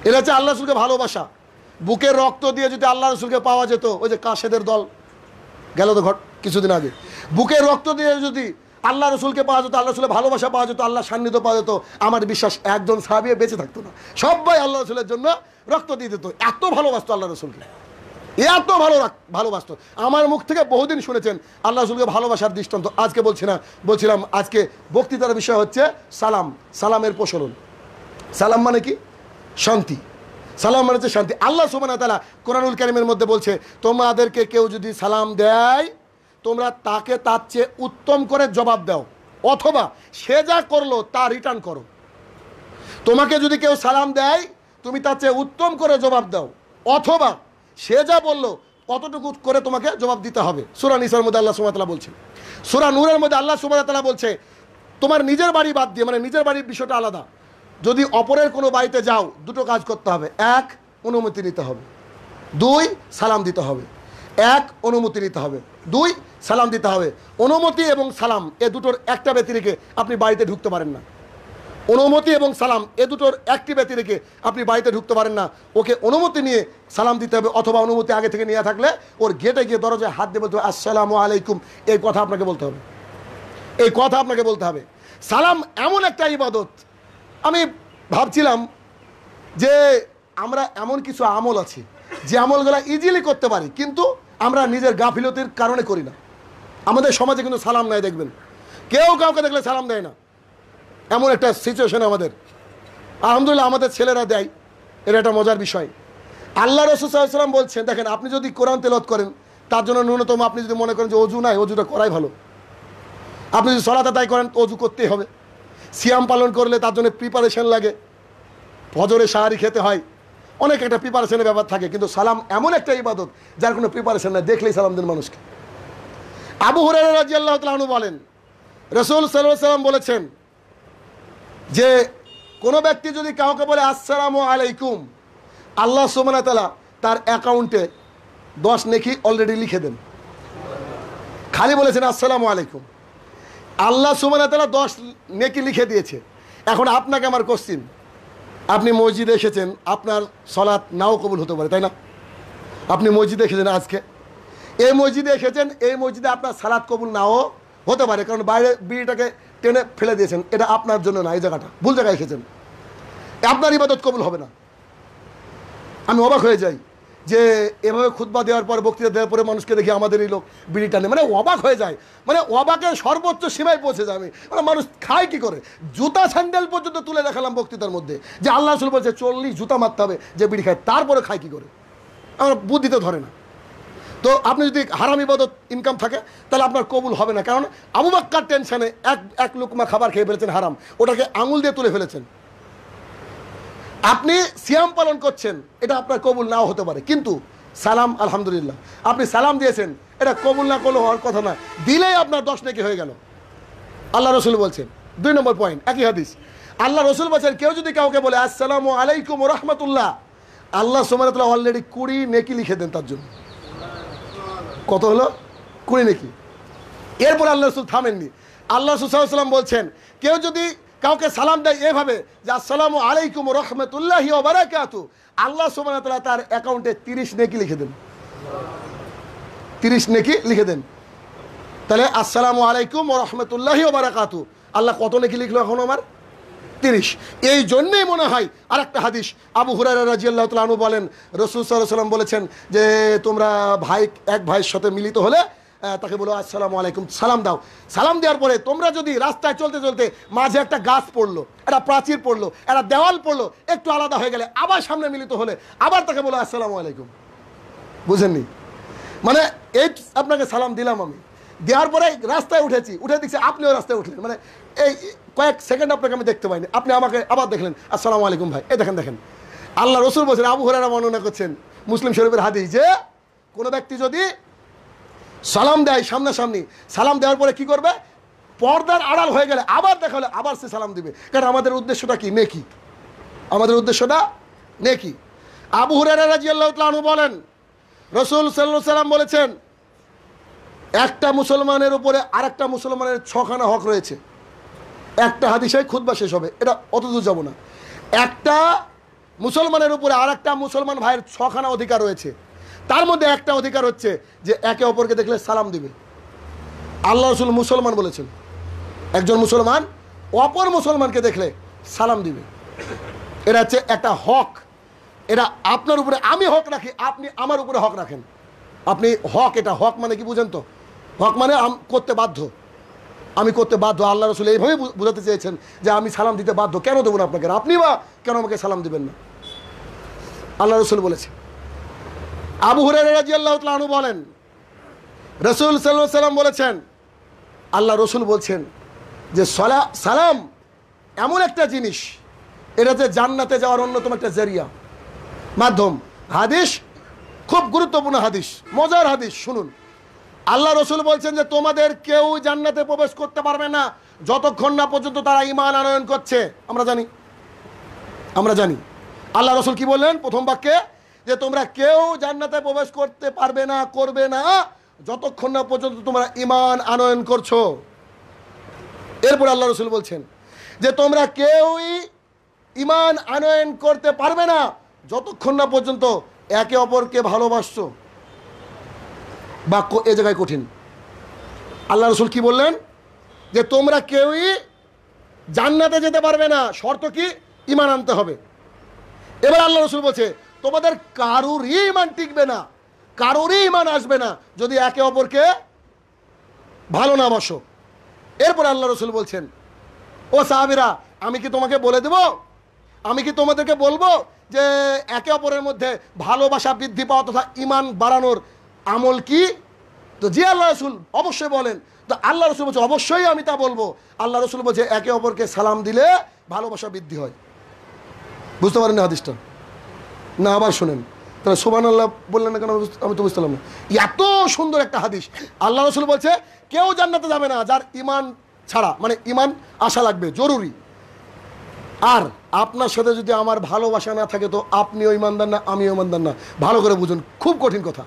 এটা হচ্ছে আল্লাহ রসুলকে ভালোবাসা। বুকের রক্ত দিয়ে যদি আল্লাহ রসুলকে পাওয়া যেত, ওই যে কাশেদের দল গেল তো ঘট কিছুদিন আগে, বুকের রক্ত দিয়ে যদি আল্লাহ রসুলকে পাওয়া যেত, আল্লাহ রসুলের ভালোবাসা পাওয়া যেত, আল্লাহ সান্নিধ্য পাওয়া যেত, আমার বিশ্বাস একজন সাহাবী বেঁচে থাকতো না। সবাই আল্লাহ রসুলের জন্য রক্ত দিয়ে দিত, এত ভালোবাসতো আল্লাহ রসুলকে, এত ভালোবাসতো। আমার মুখ থেকে বহুদিন শুনেছেন আল্লাহ রসুলকে ভালোবাসার দৃষ্টান্ত। আজকে বলছিলাম আজকে বক্তৃতার বিষয় হচ্ছে সালাম, সালামের প্রচলন। সালাম মানে কি? শান্তি। সালাম মানে হচ্ছে শান্তি। আল্লাহ সুবহানাহু ওয়া তাআলা কোরআনুল কারীমের মধ্যে বলছে, তোমাদেরকে কেউ যদি সালাম দেয় তোমরা তাকে তার চেয়ে উত্তম করে জবাব দাও, অথবা সে যা করলো তা রিটার্ন করো। তোমাকে যদি কেউ সালাম দেয় তুমি তার চেয়ে উত্তম করে জবাব দাও, অথবা সে যা বললো অতটুকু করে তোমাকে জবাব দিতে হবে। সূরা নিসার মধ্যে আল্লাহ সুবহানাহু ওয়া তাআলা বলছেন। সূরা নূরের মধ্যে আল্লাহ সুবহানাহু ওয়া তাআলা বলছে, তোমার নিজের বাড়ি বাদ দিয়ে, মানে নিজের বাড়ির বিষয়টা আলাদা, যদি অপরের কোনো বাড়িতে যাও দুটো কাজ করতে হবে। এক, অনুমতি নিতে হবে। দুই, সালাম দিতে হবে। এক, অনুমতি নিতে হবে। দুই, সালাম দিতে হবে। অনুমতি এবং সালাম এ দুটোর একটা ব্যতি রেখে আপনি বাড়িতে ঢুকতে পারেন না। অনুমতি এবং সালাম এ দুটোর একটি ব্যতি রেখে আপনি বাড়িতে ঢুকতে পারেন না। ওকে অনুমতি নিয়ে সালাম দিতে হবে, অথবা অনুমতি আগে থেকে নিয়ে থাকলে ওর গেটে গিয়ে দরজায় হাত দিয়ে বলতে হবে আসসালামু আলাইকুম। এই কথা আপনাকে বলতে হবে, এই কথা আপনাকে বলতে হবে। সালাম এমন একটা ইবাদত, আমি ভাবছিলাম যে আমরা এমন কিছু আমল আছে যে আমলগুলো ইজিলি করতে পারি, কিন্তু আমরা নিজের গাফিলতির কারণে করি না। আমাদের সমাজে কিন্তু সালাম নাই, দেখবেন কেউ কাউকে দেখলে সালাম দেয় না, এমন একটা সিচুয়েশন আমাদের। আলহামদুলিল্লাহ আমাদের ছেলেরা দেয়, এটা একটা মজার বিষয়। আল্লাহ রাসূল সাল্লাল্লাহু আলাইহি ওয়াসাল্লাম বলছেন, দেখেন আপনি যদি কোরআন তেলাওয়াত করেন তার জন্য ন্যূনতম আপনি যদি মনে করেন যে অজু নাই, অজুটা করাই ভালো। আপনি যদি সালাত আদায় করেন তো অজু করতেই হবে। সিয়াম পালন করলে তার জন্য প্রিপারেশন লাগে, ফজরে সাহারি খেতে হয়, অনেক একটা প্রিপারেশনের ব্যাপার থাকে। কিন্তু সালাম এমন একটা ইবাদত যার কোনো প্রিপারেশন নাই, দেখলেই সালাম দেন মানুষকে। আবু হুরায়রা রাদিয়াল্লাহু তাআলা আনহু বলেন, রাসূল সাল্লাল্লাহু আলাইহি ওয়াসাল্লাম বলেছেন যে কোনো ব্যক্তি যদি কাউকে বলে আসসালামু আলাইকুম, আল্লাহ সুবহানাহু ওয়া তাআলা তার অ্যাকাউন্টে 10 নেকি অলরেডি লিখে দেন। খালি বলেছেন আসসালামু আলাইকুম, আল্লাহ সুবহানাহু ওয়া তাআলা 10 নেকি লিখে দিয়েছে। এখন আপনাকে আমার কোশ্চিন, আপনি মসজিদে এসেছেন, আপনার সালাত নাও কবুল হতে পারে, তাই না? আপনি মসজিদে এসেছেন, আজকে এই মসজিদে এসেছেন, এই মসজিদে আপনার সালাত কবুল নাও হতে পারে, কারণ বাইরে বিড়িটাকে টেনে ফেলে দিয়েছেন, এটা আপনার জন্য না, এই জায়গাটা ভুল জায়গায় এসেছেন, আপনার ইবাদত কবুল হবে না। আমি অবাক হয়ে যাই যে এভাবে খুতবা দেওয়ার পর, বক্তৃতা দেওয়ার পরে মানুষকে দেখি আমাদের এই লোক বিড়ি টানে, মানে অবাক হয়ে যায়, মানে অবাকের সর্বোচ্চ সীমায় পৌঁছে যায়। আমি মানে মানুষ খায় কি করে? জুতা স্যান্ডেল পর্যন্ত তুলে দেখালাম বক্তৃতার মধ্যে যে আল্লাহ রাসূল বলছে 40 জুতা মারতে হবে যে বিড়ি খায়, তারপরে খায় কি করে? আমার বুদ্ধিতে ধরে না। তো আপনি যদি হারাম ইবাদত ইনকাম থাকে তাহলে আপনার কবুল হবে না, কারণ আবু বকর টেনশনে এক লুকমা খাবার খেয়ে ফেলেছেন হারাম, ওটাকে আঙুল দিয়ে তুলে ফেলেছেন। আপনি সিয়াম পালন করছেন, এটা আপনার কবুল নাও হতে পারে, কিন্তু সালাম আলহামদুলিল্লাহ আপনি সালাম দিয়েছেন, এটা কবুল না করলে হওয়ার কথা না, দিলেই আপনার 10 নেকি হয়ে গেল। আল্লাহ রসুল বলছেন, 2 নম্বর পয়েন্ট, একই হাদিস, আল্লাহ রসুল বলছেন কেউ যদি কাউকে বলে আসসালামু আলাইকুম ওয়া রাহমাতুল্লাহ, আল্লাহ সুবহানাহু ওয়া তাআলা অলরেডি 20 নেকি লিখে দেন তার জন্য। কত হলো? 20 নেকি। এরপরে আল্লাহ রসুল থামেননি, আল্লাহ রাসূল সাল্লাল্লাহু আলাইহি ওয়াসাল্লাম বলছেন কেউ যদি কাউকে সালাম দেয় এভাবে যে আসসালামু আলাইকুম ওয়া রাহমাতুল্লাহি ওয়া বারাকাতুহু, আল্লাহ সুবহানাহু ওয়া তাআলা তার অ্যাকাউন্টে 30 নেকি লিখে দেন, 30 নেকি লিখে দেন। তাহলে আসসালামু আলাইকুম ওয়া রাহমাতুল্লাহি ওয়া বারাকাতুহু, আল্লাহ কত নেকি লিখলো এখন আমার? 30। এই জন্যই মনে হয় আরেকটা হাদিস, আবু হুরায়রা রাদিয়াল্লাহু তাআলা আনহু বলেন রাসূল সাল্লাল্লাহু আলাইহি ওয়াসাল্লাম বলেছেন যে তোমরা এক ভাইয়ের সাথে মিলিত হলে তাকে বলো আসসালামু আলাইকুম, সালাম দাও। সালাম দেওয়ার পরে তোমরা যদি রাস্তায় চলতে চলতে মাঝে একটা গাছ পড়লো, একটা প্রাচীর পড়লো, একটা দেওয়াল পড়লো, একটু আলাদা হয়ে গেলে আবার সামনে মিলিত হলে আবার তাকে বলো আসসালামু আলাইকুম। বুঝেননি? মানে এই আপনাকে সালাম দিলাম, আমি দেওয়ার পরে রাস্তায় উঠে দেখছি আপনিও রাস্তায় উঠলেন, মানে এই কয়েক সেকেন্ড আপনাকে আমি দেখতে পাইনি, আপনি আমাকে আবার দেখলেন আসসালামু আলাইকুম ভাই। এই দেখেন আল্লাহ রসুল বলছেন, আবু হুরায়রা বর্ণনা করছেন মুসলিম শরীফের হাদিস, যে কোনো ব্যক্তি যদি সালাম দেয় সামনাসামনি, সালাম দেওয়ার পরে কি করবে? পর্দার আড়াল হয়ে গেলে আবার দেখা হলে আবার সে সালাম দিবে, কারণ আমাদের উদ্দেশ্যটা কি? নেকি, আমাদের উদ্দেশ্যটা নেকি। আবু হুরায়রা রাদিয়াল্লাহু তাআলা আনহু বলেন রাসূল সাল্লাল্লাহু আলাইহি ওয়াসাল্লাম বলেছেন একটা মুসলমানের উপরে আরেকটা মুসলমানের 6খানা হক রয়েছে। একটা হাদিসে খুতবা শেষ হবে, এটা অত দূর যাব না। একটা মুসলমানের উপরে আরেকটা মুসলমান ভাইয়ের 6খানা অধিকার রয়েছে, তার মধ্যে একটা অধিকার হচ্ছে যে একে অপরকে দেখলে সালাম দিবে। আল্লাহ রাসূল মুসলমান বলেছেন, একজন মুসলমান অপর মুসলমানকে দেখলে সালাম দিবে, এটা হচ্ছে একটা হক। এটা আপনার উপরে আমি হক রাখি, আপনি আমার উপরে হক রাখেন। আপনি হক, এটা হক মানে কি বুঝেন তো? হক মানে করতে বাধ্য, আমি করতে বাধ্য। আল্লাহ রসুল এইভাবে বোঝাতে চেয়েছেন যে আমি সালাম দিতে বাধ্য। কেন দেবো না আপনাকে? আপনি বা কেন আমাকে সালাম দিবেন না? আল্লাহ রসুল বলেছে। আবু হুরায়রা রাদিয়াল্লাহু তাআলা আনহু বলেন, রাসূল সাল্লাল্লাহু আলাইহি সাল্লাম বলেছেন, আল্লাহ রসুল বলছেন যে সালাম এমন একটা জিনিস, এটাতে জান্নাতে যাওয়ার অন্যতম একটা জরিয়া, মাধ্যম। হাদিস খুব গুরুত্বপূর্ণ হাদিস, মজার হাদিস, শুনুন। আল্লাহ রসুল বলছেন যে তোমাদের কেউ জান্নাতে প্রবেশ করতে পারবে না যতক্ষণ না পর্যন্ত তারা ঈমান আনয়ন করছে। আমরা জানি আল্লাহ রসুল কি বললেন প্রথম বাক্যে, যে তোমরা কেউ জান্নাতে প্রবেশ করতে পারবে না, করবে না যতক্ষণ না পর্যন্ত তোমরা ঈমান আনয়ন করছো। এরপর আল্লাহ রসুল বলছেন যে তোমরা কেউই ঈমান আনয়ন করতে পারবে না যতক্ষণ না পর্যন্ত একে অপরকে ভালোবাসছো। বাক্য এ জায়গায় কঠিন। আল্লাহ রসুল কি বললেন? যে তোমরা কেউই জান্নাতে যেতে পারবে না, শর্ত কি? ঈমান আনতে হবে। এবার আল্লাহ রসুল বলছে তোমাদের কারুরই ঈমান টিকবে না, কারুরই ঈমান আসবে না যদি একে অপরকে ভালো না বাসো। এরপর আল্লাহ রসুল বলছেন, ও সাহাবীরা, আমি কি তোমাকে বলে দেব, আমি কি তোমাদেরকে বলবো যে একে অপরের মধ্যে ভালোবাসা বৃদ্ধি পাওয়া তথা ঈমান বাড়ানোর আমল কি? তো জি আল্লাহ রসুল অবশ্যই বলেন। তো আল্লাহ রসুল বলছে অবশ্যই আমি তা বলবো। আল্লাহ রসুল বলছে একে অপরকে সালাম দিলে ভালোবাসা বৃদ্ধি হয়। বুঝতে পারেন না হাদিসটা? না আবার শোনেন। তাহলে সুবহানাল্লাহ বললেন না কেন? আমি তো বুঝতে পারলাম না। এত সুন্দর একটা হাদিস। আল্লাহ রসুল বলছে কেউ জান্নাতে যাবে না যার ঈমান ছাড়া, মানে ঈমান আসা লাগবে, জরুরি। আর আপনার সাথে যদি আমার ভালোবাসা না থাকে তো আপনিও ঈমানদার না, আমিও ঈমানদার না। ভালো করে বুঝুন, খুব কঠিন কথা,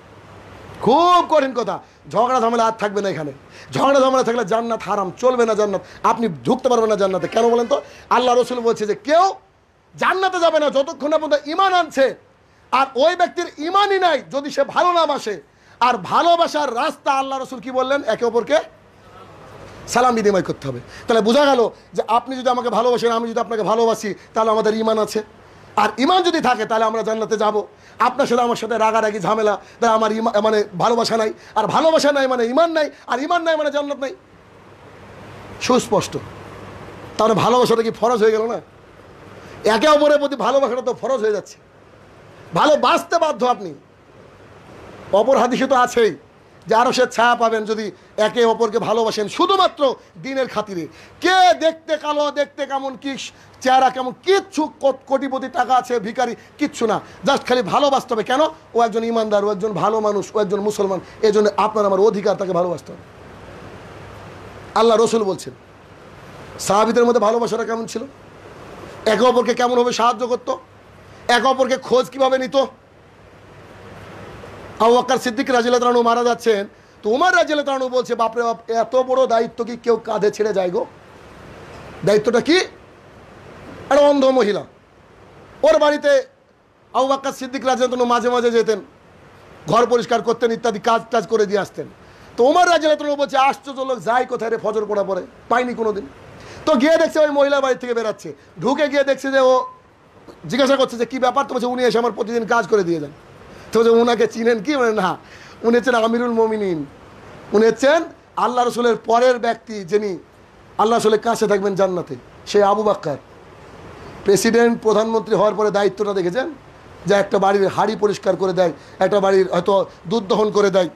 খুব কঠিন কথা। ঝগড়া ঝামেলা আর থাকবে না এখানে। ঝগড়া ঝামেলা থাকলে জান্নাত হারাম, চলবে না জান্নাত, আপনি ঢুকতে পারবেন না জান্নাতে। কেন বলেন তো? আল্লাহ রসুল বলছে যে কেউ জান্নাতে যাবে না যতক্ষণ না পর্যন্ত ঈমান আনছে। আর ওই ব্যক্তির ঈমানই নাই যদি সে ভালো না বাসে। আর ভালোবাসার রাস্তা আল্লাহ রসুল কি বললেন? একে অপরকে সালাম বিনিময় করতে হবে। তাহলে বোঝা গেল যে আপনি যদি আমাকে ভালোবাসেন, আমি যদি আপনাকে ভালোবাসি, তাহলে আমাদের ঈমান আছে। আর ঈমান যদি থাকে তাহলে আমরা জান্নাতে যাব। আপনার সাথে আমার সাথে রাগারাগি ঝামেলা, তাহলে আমার মানে ভালোবাসা নাই। আর ভালোবাসা নাই মানে ঈমান নাই, আর ঈমান নাই মানে জান্নাত নাই। সুস্পষ্ট। তাহলে ভালোবাসাটা কি ফরজ হয়ে গেল না? একে অপরের প্রতি ভালোবাসাটা তো ফরজ হয়ে যাচ্ছে। ভালোবাসতে বাধ্য আপনি। অপর হাদিসে তো আছেই যে আরো সে ছায়া পাবেন যদি একে অপরকে ভালোবাসেন শুধুমাত্র দিনের খাতিরে। কে দেখতে কালো, দেখতে কেমন, কি চেহারা কেমন, কিচ্ছু, কোটিপতি টাকা আছে, ভিখারি, কিচ্ছু না, জাস্ট খালি ভালোবাসতে হবে। কেন? ও একজন ইমানদার, ও একজন ভালো মানুষ, ও একজন মুসলমান। এই জন্য আপনার আমার অধিকার তাকে ভালোবাসতে হবে। আল্লাহ রসুল বলছেন সাহাবীদের মধ্যে ভালোবাসাটা কেমন ছিল, একে অপরকে কেমনভাবে সাহায্য করতো, একে অপরকে খোঁজ কিভাবে নিত। আবু বকর সিদ্দিক রাদিয়াল্লাহু আনহু মারা যাচ্ছেন, তো ওমর রাদিয়াল্লাহু আনহু বলছে বাপরে বাপ, এত বড় দায়িত্ব কি কেউ কাঁধে ছেড়ে যায় গো? দায়িত্বটা কি? একটা অন্ধ মহিলা, ওর বাড়িতে আবু বকর সিদ্দিক রাদিয়াল্লাহু আনহু মাঝে মাঝে যেতেন, ঘর পরিষ্কার করতেন, ইত্যাদি কাজ টাজ করে দিয়ে আসতেন। তো ওমর রাদিয়াল্লাহু আনহু বলছে আশ্চর্য লোক, যাই কোথায় রে, ফজর পড়া পরে পাইনি কোনোদিন। তো গিয়ে দেখছে ওই মহিলা বাড়ি থেকে বেরাচ্ছে, ঢুকে গিয়ে দেখছে যে ও জিজ্ঞাসা করছে যে কী ব্যাপার? তো বলছে উনি এসে আমার প্রতিদিন কাজ করে দিয়ে যান। তো বলছে উনাকে চিনেন কি? মানে না, উনি হচ্ছেন আমিরুল মুমিনিন, উনি হচ্ছেন আল্লাহ রসুলের পরের ব্যক্তি যিনি আল্লাহ রসুলের কাছে থাকবেন জান্নাতে, সে আবু বকর। প্রেসিডেন্ট, প্রধানমন্ত্রী হওয়ার পরে দায়িত্বটা দেখেছেন যে একটা বাড়ির হাঁড়ি পরিষ্কার করে দেয়, একটা বাড়ির হয়তো দুধ দহন করে দেয়,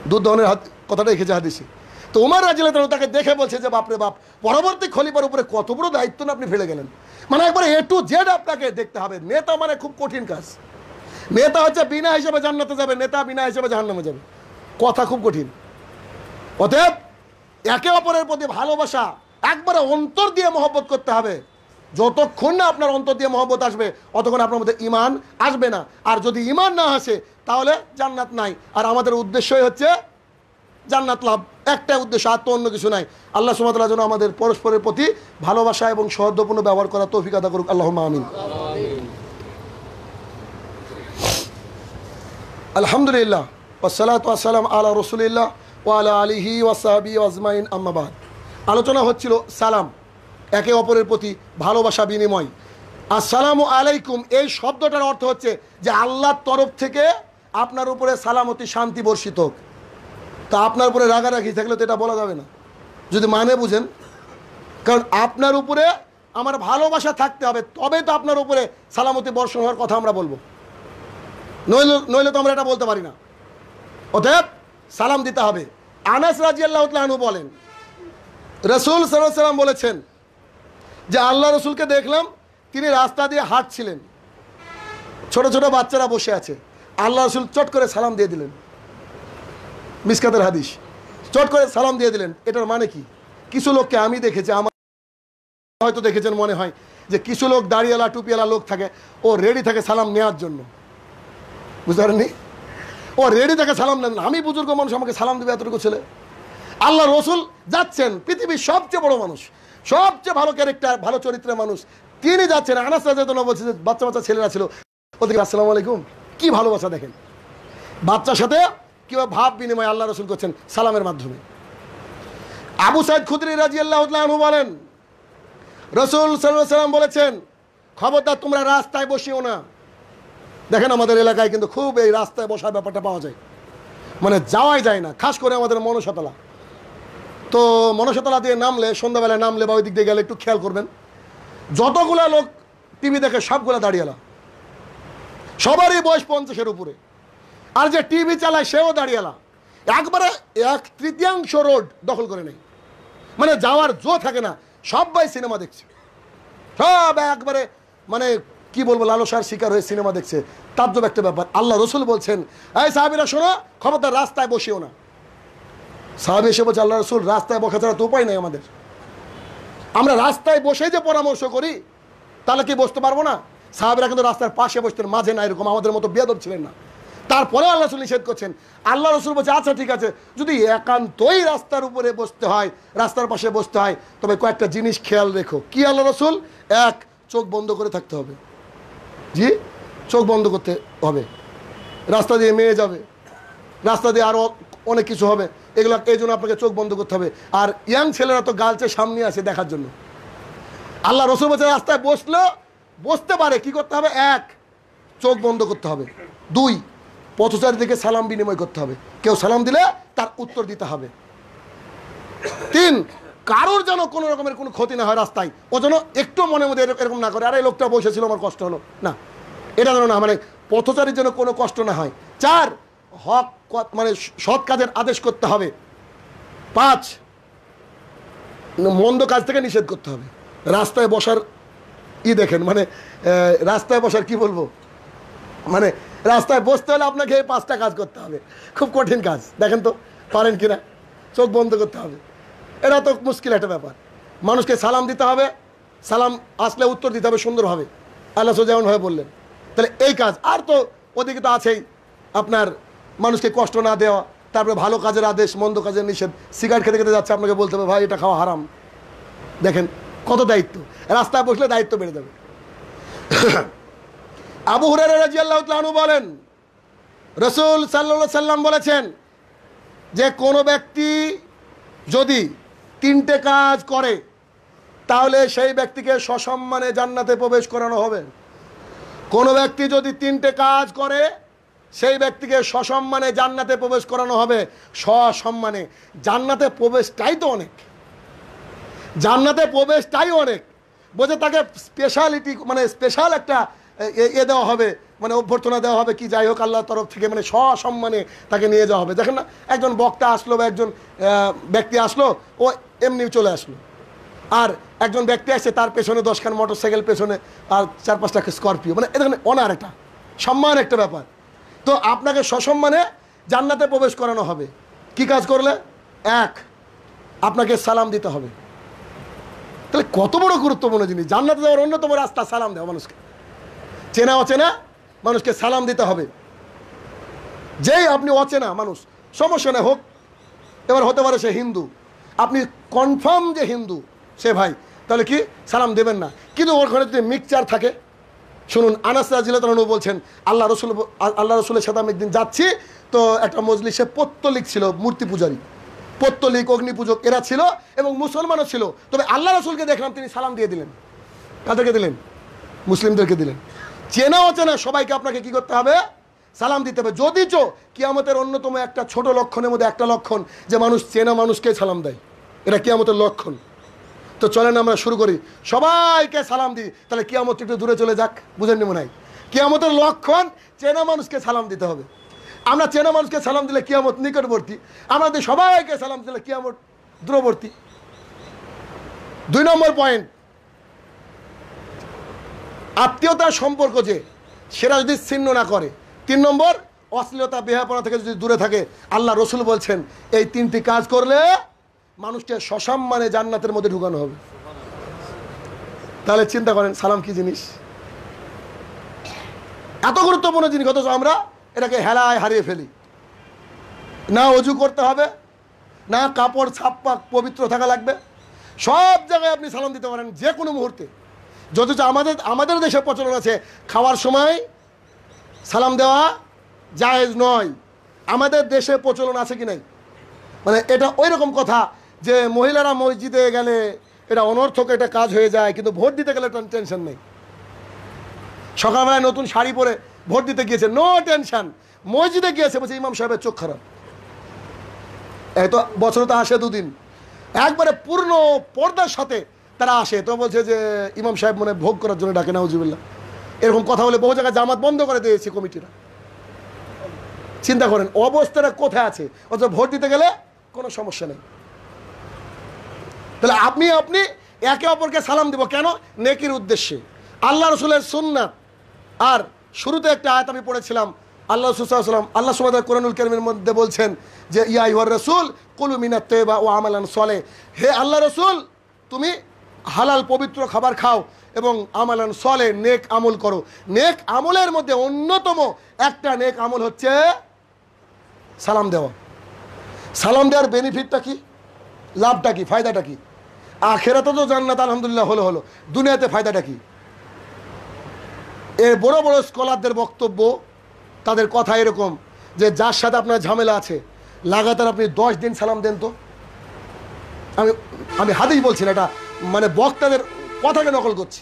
দুধ দহনের কথাটা রেখেছে হাদিসে। তো ওমর রাদিয়াল্লাহু আনহু তাকে দেখে বলছে যে বাপরে বাপ, পরবর্তী খলিফার উপরে কত বড় দায়িত্ব না আপনি ফেলে গেলেন। মানে একবার এ টু জেড আপনাকে দেখতে হবে। নেতা মানে খুব কঠিন কাজ। নেতা হচ্ছে বিনা হিসেবে জান্নাতে যাবে, নেতা বিনা হিসেবে জাহান্নামে যাবে, কথা খুব কঠিন। অতএব একে অপরের প্রতি ভালোবাসা একবারে অন্তর দিয়ে মহব্বত করতে হবে। যতক্ষণ না আপনার অন্তর দিয়ে মহব্বত আসবে ততক্ষণ আপনার মধ্যে ঈমান আসবে না। আর যদি ঈমান না আসে তাহলে জান্নাত নাই। আর আমাদের উদ্দেশ্যই হচ্ছে জান্নাত লাভ, একটাই উদ্দেশ্য, আর তো অন্য কিছু নাই। আল্লাহ সুবহানাহু ওয়া তাআলা যেন আমাদের পরস্পরের প্রতি ভালোবাসা এবং সৌহার্দ্যপূর্ণ ব্যবহার করার তৌফিক আদা করুক। আল্লাহুম্মা আমিন। আলহামদুলিল্লাহ ওয়াসসালাতু ওয়াসসালামু আলা রাসূলিল্লাহ ওয়া আলা আলিহি ওয়া সাহবিহি আজমাইন, আম্মা বাদ। আলোচনা হচ্ছিল সালাম, একে অপরের প্রতি ভালোবাসা বিনিময়। আসসালামু আলাইকুম এই শব্দটার অর্থ হচ্ছে যে আল্লাহর তরফ থেকে আপনার উপরে সালামতি শান্তি বর্ষিত হোক। তা আপনার উপরে রাগারাগি থাকলে তো এটা বলা যাবে না, যদি মানে বুঝেন। কারণ আপনার উপরে আমার ভালোবাসা থাকতে হবে, তবে তো আপনার উপরে সালামতি বর্ষণ হওয়ার কথা আমরা বলবো, নইলে তো আমরা এটা বলতে পারি না। অতএব সালাম দিতে হবে। আনাস রাদিয়াল্লাহু তাআলা আনহু বলেন, রাসূল সাল্লাল্লাহু আলাইহি ওয়াসাল্লাম বলেছেন যে আল্লাহ রসুলকে দেখলাম তিনি রাস্তা দিয়ে হাঁটছিলেন, ছোট ছোট বাচ্চারা বসে আছে, আল্লাহ রসুল চট করে সালাম দিয়ে দিলেন। মিসকাতের হাদিস, চট করে সালাম দিয়ে দিলেন। এটার মানে কি? কিছু লোককে আমি দেখেছি, আমার হয়তো দেখেছেন মনে হয়, যে কিছু লোক দাড়িওয়ালা টুপিওয়ালা লোক থাকে, ও রেডি থাকে সালাম নেওয়ার জন্য, বুঝতে পারেননি? ও রেডি থাকে সালাম নেন। আমি বুজুর্গ মানুষ, আমাকে সালাম দেবে এতটুকু ছেলে? আল্লাহ রসুল যাচ্ছেন, পৃথিবীর সবচেয়ে বড় মানুষ, সবচেয়ে ভালো ক্যারেক্টার, ভালো চরিত্রের মানুষ, তিনি যাচ্ছেন। আনাস রাদিয়াল্লাহু আনহু বলছে যে বাচ্চা বাচ্চা ছেলেরা ছিল, ওদেরকে আসসালামু আলাইকুম, কি ভালোবাসা দেখেন। বাচ্চার সাথে কিভাবে ভাব বিনিময় আল্লাহ রসুল করছেন সালামের মাধ্যমে। আবু সাইদ খুদরি রাদিয়াল্লাহু তাআলা আনহু বলেন, রসুল সাল্লাল্লাহু আলাইহি ওয়াসাল্লাম বলেছেন, খবরদার তোমরা রাস্তায় বসিও না। দেখেন আমাদের এলাকায় কিন্তু খুব এই রাস্তায় বসার ব্যাপারটা পাওয়া যায়, মানে যাওয়াই যায় না, খাস করে আমাদের মনসাতলা। তো মনসাতলা দিয়ে নামলে, সন্ধ্যাবেলায় নামলে বা ওই দিক দিয়ে গেলে একটু খেয়াল করবেন, যতগুলো লোক টিভি দেখে সবগুলো দাঁড়িয়েলা, সবারই বয়স 50-এর উপরে। আর যে টিভি চালায় সেও দাঁড়িয়েলা, একবারে 1/3 রোড দখল করে নেই, মানে যাওয়ার জো থাকে না, সবাই সিনেমা দেখছে, সব একবারে মানে কি বলবো লালসার শিকার হয়ে সিনেমা দেখছে। তাজ্জব একটা ব্যাপার। আল্লাহ রসুল বলছেন, এই সাহাবীরা শোনো, খবরদার রাস্তায় বসিও না। সাহাবী এসে বলছে, আল্লাহ রসুল রাস্তায় বসা ছাড়া তো উপায় নেই আমাদের, আমরা রাস্তায় বসে যে পরামর্শ করি, তাহলে কি বসতে পারবো না? সাহাবীরা কিন্তু রাস্তার পাশে বসতেন, মাঝে না, এরকম আমাদের মতো বেয়াদব ছিলেন না। তারপরে আল্লাহ রসুল নিষেধ করছেন। আল্লাহ রসুল বলছে, আচ্ছা ঠিক আছে, যদি একান্তই রাস্তার উপরে বসতে হয়, রাস্তার পাশে বসতে হয়, তবে কয়েকটা জিনিস খেয়াল রেখো। কি আল্লাহ রসুল? এক, চোখ বন্ধ করে থাকতে হবে। জি, চোখ বন্ধ করতে হবে। রাস্তা দিয়ে মেয়ে যাবে, রাস্তা দিয়ে আরও অনেক কিছু হবে, এগুলো এই জন্য আপনাকে চোখ বন্ধ করতে হবে। আর ইয়াং ছেলেরা তো গালচে সামনে আসে দেখার জন্য। আল্লাহ রসুল বলছে, রাস্তায় বসতে পারে, কি করতে হবে? এক, চোখ বন্ধ করতে হবে। দুই, পথচারী থেকে সালাম বিনিময় করতে হবে, কেউ সালাম দিলে তার উত্তর দিতে হবে। তিন, কারোর যেন কোনো রকমের কোনো ক্ষতি না হয় রাস্তায়, ও যেন একটু মনের মধ্যে এরকম না করে, আরে এই লোকটা বসেছিল আমার কষ্ট হলো না, এটা যেন না, মানে পথচারীর জন্য কোনো কষ্ট না হয়। চার, হক মানে সৎ কাজের আদেশ করতে হবে। পাঁচ, মন্দ কাজ থেকে নিষেধ করতে হবে। রাস্তায় বসার দেখেন, মানে রাস্তায় বসার কি বলবো, মানে রাস্তায় বসতে হলে আপনাকে এই 5টা কাজ করতে হবে, খুব কঠিন কাজ। দেখেন তো পারেন কিনা? চোখ বন্ধ করতে হবে, এটা তো মুশকিল একটা ব্যাপার। মানুষকে সালাম দিতে হবে, সালাম আসলে উত্তর দিতে হবে সুন্দরভাবে, আল্লাহ যেমনভাবে বললেন। তাহলে এই কাজ, আর তো ওদিকে তো আছেই আপনার মানুষকে কষ্ট না দেওয়া, তারপরে ভালো কাজের আদেশ, মন্দ কাজের নিষেধ। সিগারেট খেতে খেতে যাচ্ছে, আপনাকে বলতে হবে ভাই এটা খাওয়া হারাম। দেখেন কত দায়িত্ব, রাস্তায় বসলে দায়িত্ব বেড়ে যাবে। আবু হুরায়রা রাদিয়াল্লাহু তাআলা আনহু বলেন, রাসূল সাল্লাল্লাহু আলাইহি সাল্লাম বলেছেন যে কোনো ব্যক্তি যদি 3টে কাজ করে, তাহলে সেই ব্যক্তিকে সসম্মানে জান্নাতে প্রবেশ করানো হবে। কোনো ব্যক্তি যদি 3টে কাজ করে, সেই ব্যক্তিকে সসম্মানে জান্নাতে প্রবেশ করানো হবে। সসম্মানে জান্নাতে প্রবেশটাই তো অনেক, জান্নাতে প্রবেশটাই অনেক। বোঝে তাকে স্পেশালিটি, মানে স্পেশাল একটা দেওয়া হবে, মানে অভ্যর্থনা দেওয়া হবে, কি যাই হোক আল্লাহর তরফ থেকে, মানে সসম্মানে তাকে নিয়ে যাওয়া হবে। দেখেন না, একজন বক্তা আসলো বা একজন ব্যক্তি আসলো, ও এমনি চলে আসলো, আর একজন ব্যক্তি আসছে, তার পেছনে 10খান মোটরসাইকেল পেছনে, আর 4-5টা স্করপিও, মানে এখানে অনার একটা সম্মান একটা ব্যাপার। তো আপনাকে সসম্মানে জান্নাতে প্রবেশ করানো হবে। কি কাজ করলে? এক, আপনাকে সালাম দিতে হবে। তাহলে কত বড় গুরুত্বপূর্ণ জিনিস। জান্নাতে যাওয়ার অন্যতম রাস্তা সালাম দেওয়া, মানুষকে চেনা অচেনা মানুষকে সালাম দিতে হবে। যেই আপনি অচেনা মানুষ, সমস্যা নেই, হোক, এবার হতে পারে সে হিন্দু, আপনি কনফার্ম যে হিন্দু সে ভাই, তাহলে কি সালাম দেবেন না। কিন্তু ওখানে যদি মিক্সচার থাকে, শুনুন, আনাস রাদিয়াল্লাহু তাআলা বলছেন, আল্লাহ রসুলের সাথে আমি একদিন যাচ্ছি, তো একটা মজলিসে পত্তলিক ছিল, মূর্তি পূজারী, পত্তলিক, অগ্নিপূজক এরা ছিল এবং মুসলমানও ছিল। তবে আল্লাহ রসুলকে দেখলাম তিনি সালাম দিয়ে দিলেন। কাদেরকে দিলেন? মুসলিমদেরকে দিলেন। চেনা অচেনা সবাইকে আপনাকে কি করতে হবে? সালাম দিতে হবে। যদিচ কিয়ামতের অন্যতম একটা ছোট লক্ষণের মধ্যে একটা লক্ষণ যে মানুষ চেনা মানুষকে সালাম দেয়, এটা কিয়ামতের লক্ষণ। তো চলেন আমরা শুরু করি, সবাইকে সালাম দিই, তাহলে কিয়ামত একটু দূরে চলে যাক। বুঝেননি মনে হয়? কিয়ামতের লক্ষণ চেনা মানুষকে সালাম দিতে হবে। আমরা চেনা মানুষকে সালাম দিলে কিয়ামত নিকটবর্তী, আমরা যদি সবাইকে সালাম দিলে কিয়ামত দূরবর্তী। 2 নম্বর পয়েন্ট, আত্মীয়তার সম্পর্ক যে সেটা যদি ছিন্ন না করে। 3 নম্বর, অশ্লীলতা বেহায়াপনা থেকে যদি দূরে থাকে। আল্লাহ রসুল বলছেন এই 3টি কাজ করলে মানুষকে সসম্মানে জান্নাতের মধ্যে ঢুকানো হবে। তাহলে চিন্তা করেন সালাম কি জিনিস, এত গুরুত্বপূর্ণ জিনিস, অথচ আমরা এটাকে হেলায় হারিয়ে ফেলি। না অজু করতে হবে, না কাপড় ছাপ্পা পবিত্র থাকা লাগবে, সব জায়গায় আপনি সালাম দিতে পারেন যে কোনো মুহূর্তে। যথেষ্ট আমাদের দেশে প্রচলন আছে খাওয়ার সময় সালাম দেওয়া জায়েজ নয়। আমাদের দেশে প্রচলন আছে কি নাই? মানে এটা ওই রকম কথা যে মহিলারা মসজিদে গেলে এটা অনর্থক একটা কাজ হয়ে যায়, কিন্তু ভোট দিতে গেলে টেনশন নেই। সকালবেলায় নতুন শাড়ি পরে ভোট দিতে গিয়েছে, নো টেনশন। মসজিদে গিয়েছে, বলছে ইমাম সাহেবের চোখ খারাপ। এই তো বছরে তো আসে 2 দিন, একবারে পূর্ণ পর্দার সাথে তারা আসে, তো বলছে যে ইমাম সাহেব মনে ভোগ করার জন্য ডাকে, নাউজুবিল্লাহ। এরকম কথা বলে বহু জায়গায় জামাত বন্ধ করে দিয়েছে কমিটিরা। চিন্তা করেন অবস্থাটা কোথায় আছে, অথচ ভোট দিতে গেলে কোনো সমস্যা নেই। তাহলে আপনি একে অপরকে সালাম দিব কেন? নেকির উদ্দেশ্যে, আল্লাহ রসুলের সুন্নাত। আর শুরুতে একটা আয়াত আমি পড়েছিলাম, আল্লাহ রসুল সাল্লাল্লাহু আলাইহি ওয়াসাল্লাম আল্লাহ সুবহানাহু কোরআনুল কারীমের মধ্যে বলছেন যে ইয়া আইয়ুহার রাসূল কুলু মিনাত তাইয়্যিবা ওয়া আমালান সালেহ, হে আল্লাহ রসুল তুমি হালাল পবিত্র খাবার খাও এবং আমালান সালেহ নেক আমল করো। নেক আমলের মধ্যে অন্যতম একটা নেক আমল হচ্ছে সালাম দেওয়া। সালাম দেওয়ার বেনিফিটটা কি, লাভটা কি, ফায়দাটা কি? আখিরাতে তো জান্নাত আলহামদুলিল্লাহ হলো, দুনিয়াতে ফায়দাটা কি? এর বড় বড় স্কলারদের বক্তব্য, তাদের কথা এরকম যে যার সাথে আপনার ঝামেলা আছে লাগাতার আপনি 10 দিন সালাম দেন। তো আমি হাদিস বলছি না, এটা মানে বক্তাদের কথাকে নকল করছি।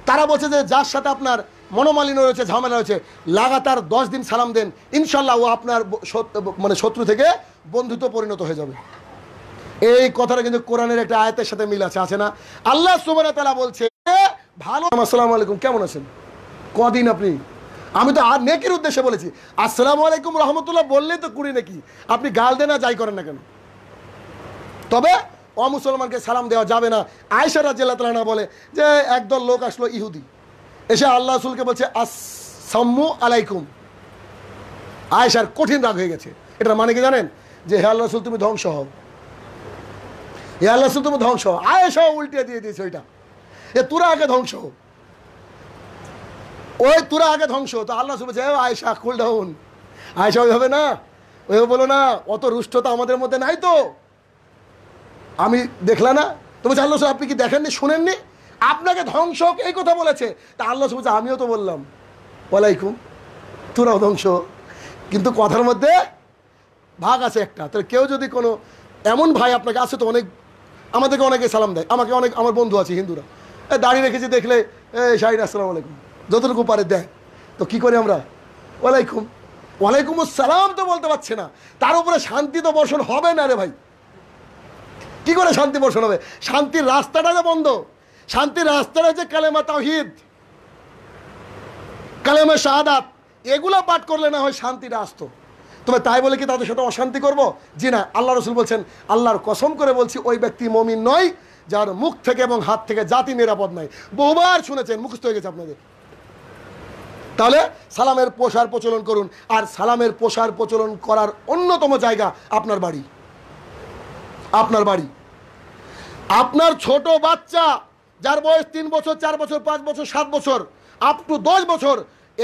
তারা বলছে যে যার সাথে আপনার মনোমালিন্য রয়েছে, ঝামেলা রয়েছে, লাগাতার 10 দিন সালাম দেন, ইনশাল্লাহ ও আপনার মানে শত্রু থেকে বন্ধুত্ব পরিণত হয়ে যাবে। এই কথাটা কিন্তু কোরআনের একটা আয়াতের সাথে মিল আছে না? আল্লাহ সুবহানাহু ওয়া তাআলা বলছে ভালো, আসসালামু আলাইকুম, কেমন আছেন, কদিন আপনি, আমি তো আর নেকির উদ্দেশ্যে বলেছি। আসসালামু আলাইকুম রহমতুল্লাহ বললেই তো কুড়ি নাকি, আপনি গাল দেন না যাই করেন না কেন। তবে অমুসলমানকে সালাম দেওয়া যাবে না। আয়েশা রাদিয়াল্লাহু তাআলা আনহা বলে যে একদল লোক আসলো ইহুদি, এসে আল্লাহ রাসূলকে বলছে আসসালামু আলাইকুম। আয়েশার কঠিন রাগ হয়ে গেছে। এটার মানে কি জানেন? যে হে আল্লাহ রাসূল তুমি ধ্বংস হও, হে আল্লাহ রাসূল তুমি ধ্বংস হও। আয়েশাও উল্টে দিয়ে দিয়েছে ওইটা, এ তোরা আগে ধ্বংস হও, ওই তোরা আগে ধ্বংস। তো আল্লাহ রাসূল বলছে আয়েশা কুল ডাউন। আয়েশা ওইভাবে না, ওইভাবে বলো না, অত রুষ্টতা আমাদের মধ্যে নাই তো, আমি দেখলাম না। তো বলছে আল্লাহ রাসূল আপনি কি দেখেননি, শুনেননি? আপনাকে ধ্বংস হোক এই কথা বলেছে। তা আল্লাহ রাসূল বলছে আমিও তো বললাম ওয়ালাইকুম, তোরাও ধ্বংস। কিন্তু কথার মধ্যে ভাগ আছে একটা। তো কেউ যদি কোনো এমন ভাই আপনাকে আছে, তো অনেক আমাদেরকে অনেকে সালাম দেয়, আমাকে অনেক আমার বন্ধু আছে হিন্দুরা, দাঁড়িয়ে রেখেছি দেখলে এই শাহিদ আসসালামু আলাইকুম, যতটুকু পারে দেয়। তো কি করি আমরা? ওয়ালাইকুম, ওয়ালাইকুম আসসালাম তো বলতে পারছে না, তার উপরে শান্তি তো বর্ষণ হবে না রে ভাই। কি করে শান্তি বর্ষণ হবে? শান্তির রাস্তাটা যে বন্ধ। শান্তির রাস্তাটা হচ্ছে কালেমা তাওহীদ, কালেমা শাহাদাত, এগুলো পাঠ করলে না হয় শান্তিটা আসতো। তবে তাই বলে কি তাদের সাথে অশান্তি করব? জি না। আল্লাহ রসুল বলছেন আল্লাহর কসম করে বলছি ওই ব্যক্তি মুমিন নয় যার মুখ থেকে এবং হাত থেকে জাতি নিরাপদ নয়। বহুবার শুনেছেন, মুখস্থ হয়ে গেছে আপনাদের। তাহলে সালামের প্রসার প্রচলন করুন। আর সালামের প্রসার প্রচলন করার অন্যতম জায়গা আপনার বাড়ি। আপনার বাড়ি, আপনার ছোট বাচ্চা যার বয়স 3 বছর, 4 বছর, 5 বছর, 7 বছর, আপ টু 10 বছর,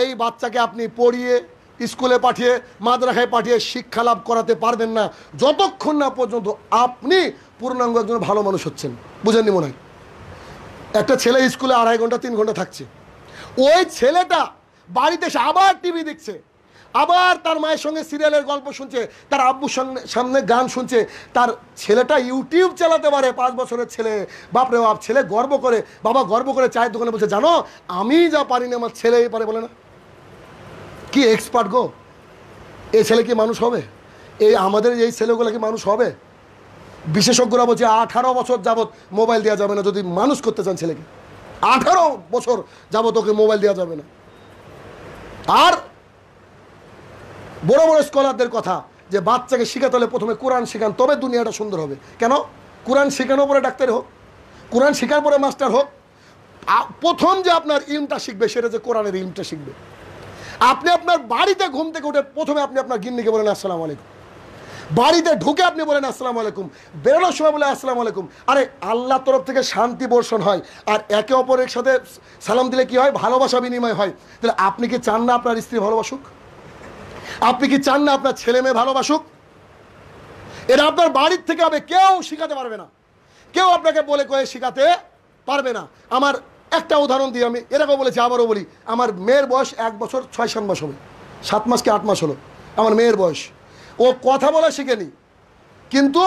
এই বাচ্চাকে আপনি পড়িয়ে স্কুলে পাঠিয়ে মাদ্রাসায় পাঠিয়ে শিক্ষা লাভ করাতে পারবেন না যতক্ষণ না পর্যন্ত আপনি পূর্ণাঙ্গ একজন ভালো মানুষ হচ্ছেন। বুঝেননি মনে হয়? একটা ছেলে স্কুলে 2.5 ঘন্টা 3 ঘন্টা থাকছে, ওই ছেলেটা বাড়িতে এসে আবার টিভি দেখছে, আবার তার মায়ের সঙ্গে সিরিয়ালের গল্প শুনছে, তার আব্বুর সামনে গান শুনছে। তার ছেলেটা ইউটিউব চালাতে পারে, 5 বছরের ছেলে। বাপরে বাপ, ছেলে গর্ব করে, বাবা গর্ব করে চায়ের দোকানে বলছে, জানো আমি যা পারি না আমার ছেলেই পারে। বলে না, কি এক্সপার্ট গো! এই ছেলে কি মানুষ হবে? এই আমাদের এই ছেলেগুলো কি মানুষ হবে? বিশেষজ্ঞরা বলছে 18 বছর যাবৎ মোবাইল দেওয়া যাবে না যদি মানুষ করতে চান ছেলেকে। 18 বছর যাবৎ ওকে মোবাইল দেওয়া যাবে না। আর বড় বড় স্কলারদের কথা যে বাচ্চাকে শেখাতে হলে প্রথমে কোরআন শেখান, তবে দুনিয়াটা সুন্দর হবে। কেন? কোরআন শেখানোর পরে ডাক্তার হোক, কোরআন শেখার পরে মাস্টার হোক, প্রথম যে আপনার ইলমটা শিখবে সেটা যে কোরআনের ইলমটা শিখবে। আপনি আপনার বাড়িতে ঘুম থেকে উঠে প্রথমে আপনি আপনার গিন্নিকে বলেন আসসালামু আলাইকুম, বাড়িতে ঢুকে আপনি বলেন আসসালামু আলাইকুম, বেরোনোর সময় বলে আসসালামু আলাইকুম। আরে আল্লাহর তরফ থেকে শান্তি বর্ষণ হয়, আর একে অপরের সাথে সালাম দিলে কি হয়? ভালোবাসা বিনিময় হয়। তাহলে আপনি কি চান না আপনার স্ত্রী ভালোবাসুক? আপনি কি চান না আপনার ছেলে মেয়ে ভালোবাসুক? এটা আপনার বাড়ির থেকে হবে, কেউ শেখাতে পারবে না, কেউ আপনাকে বলে কয়ে শেখাতে পারবে না। আমার একটা উদাহরণ দিই, আমি এরকম বলেছি, আবারও বলি। আমার মেয়ের বয়স 1 বছর 6-7 মাস হবে, 7 মাস কি 8 মাস হলো আমার মেয়ের বয়স। ও কথা বলা শিখেনি, কিন্তু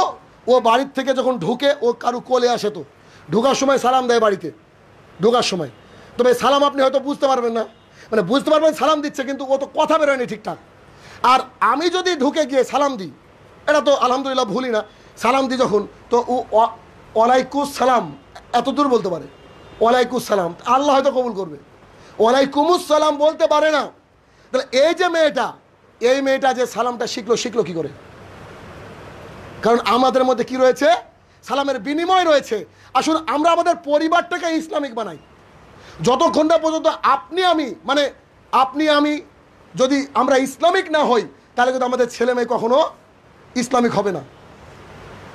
ও বাড়ির থেকে যখন ঢুকে ও কারু কোলে আসে, তো ঢোকার সময় সালাম দেয় বাড়িতে, ঢোকার সময়। তবে সালাম আপনি হয়তো বুঝতে পারবেন না, মানে বুঝতে পারবেন সালাম দিচ্ছে, কিন্তু ও তো কথা বেরোয়নি ঠিকঠাক। আর আমি যদি ঢুকে গিয়ে সালাম দিই, এটা তো আলহামদুলিল্লাহ ভুলি না, সালাম দিই যখন, তো ও ওয়ালাইকুস সালাম এত দূর বলতে পারে, ওয়ালাইকুস সালাম, আল্লাহ হয়তো কবুল করবে। ওয়ালাইকুমুস সালাম বলতে পারে না। তাহলে এই যে মেয়েটা, এই মেয়েটা যে সালামটা শিখলো কি করে? কারণ আমাদের মধ্যে কি রয়েছে? সালামের বিনিময় রয়েছে। আসুন আমরা আমাদের পরিবারটাকে ইসলামিক বানাই। যতক্ষণ না পর্যন্ত আপনি আমি যদি আমরা ইসলামিক না হই, তাহলে কিন্তু আমাদের ছেলে মেয়ে কখনো ইসলামিক হবে না।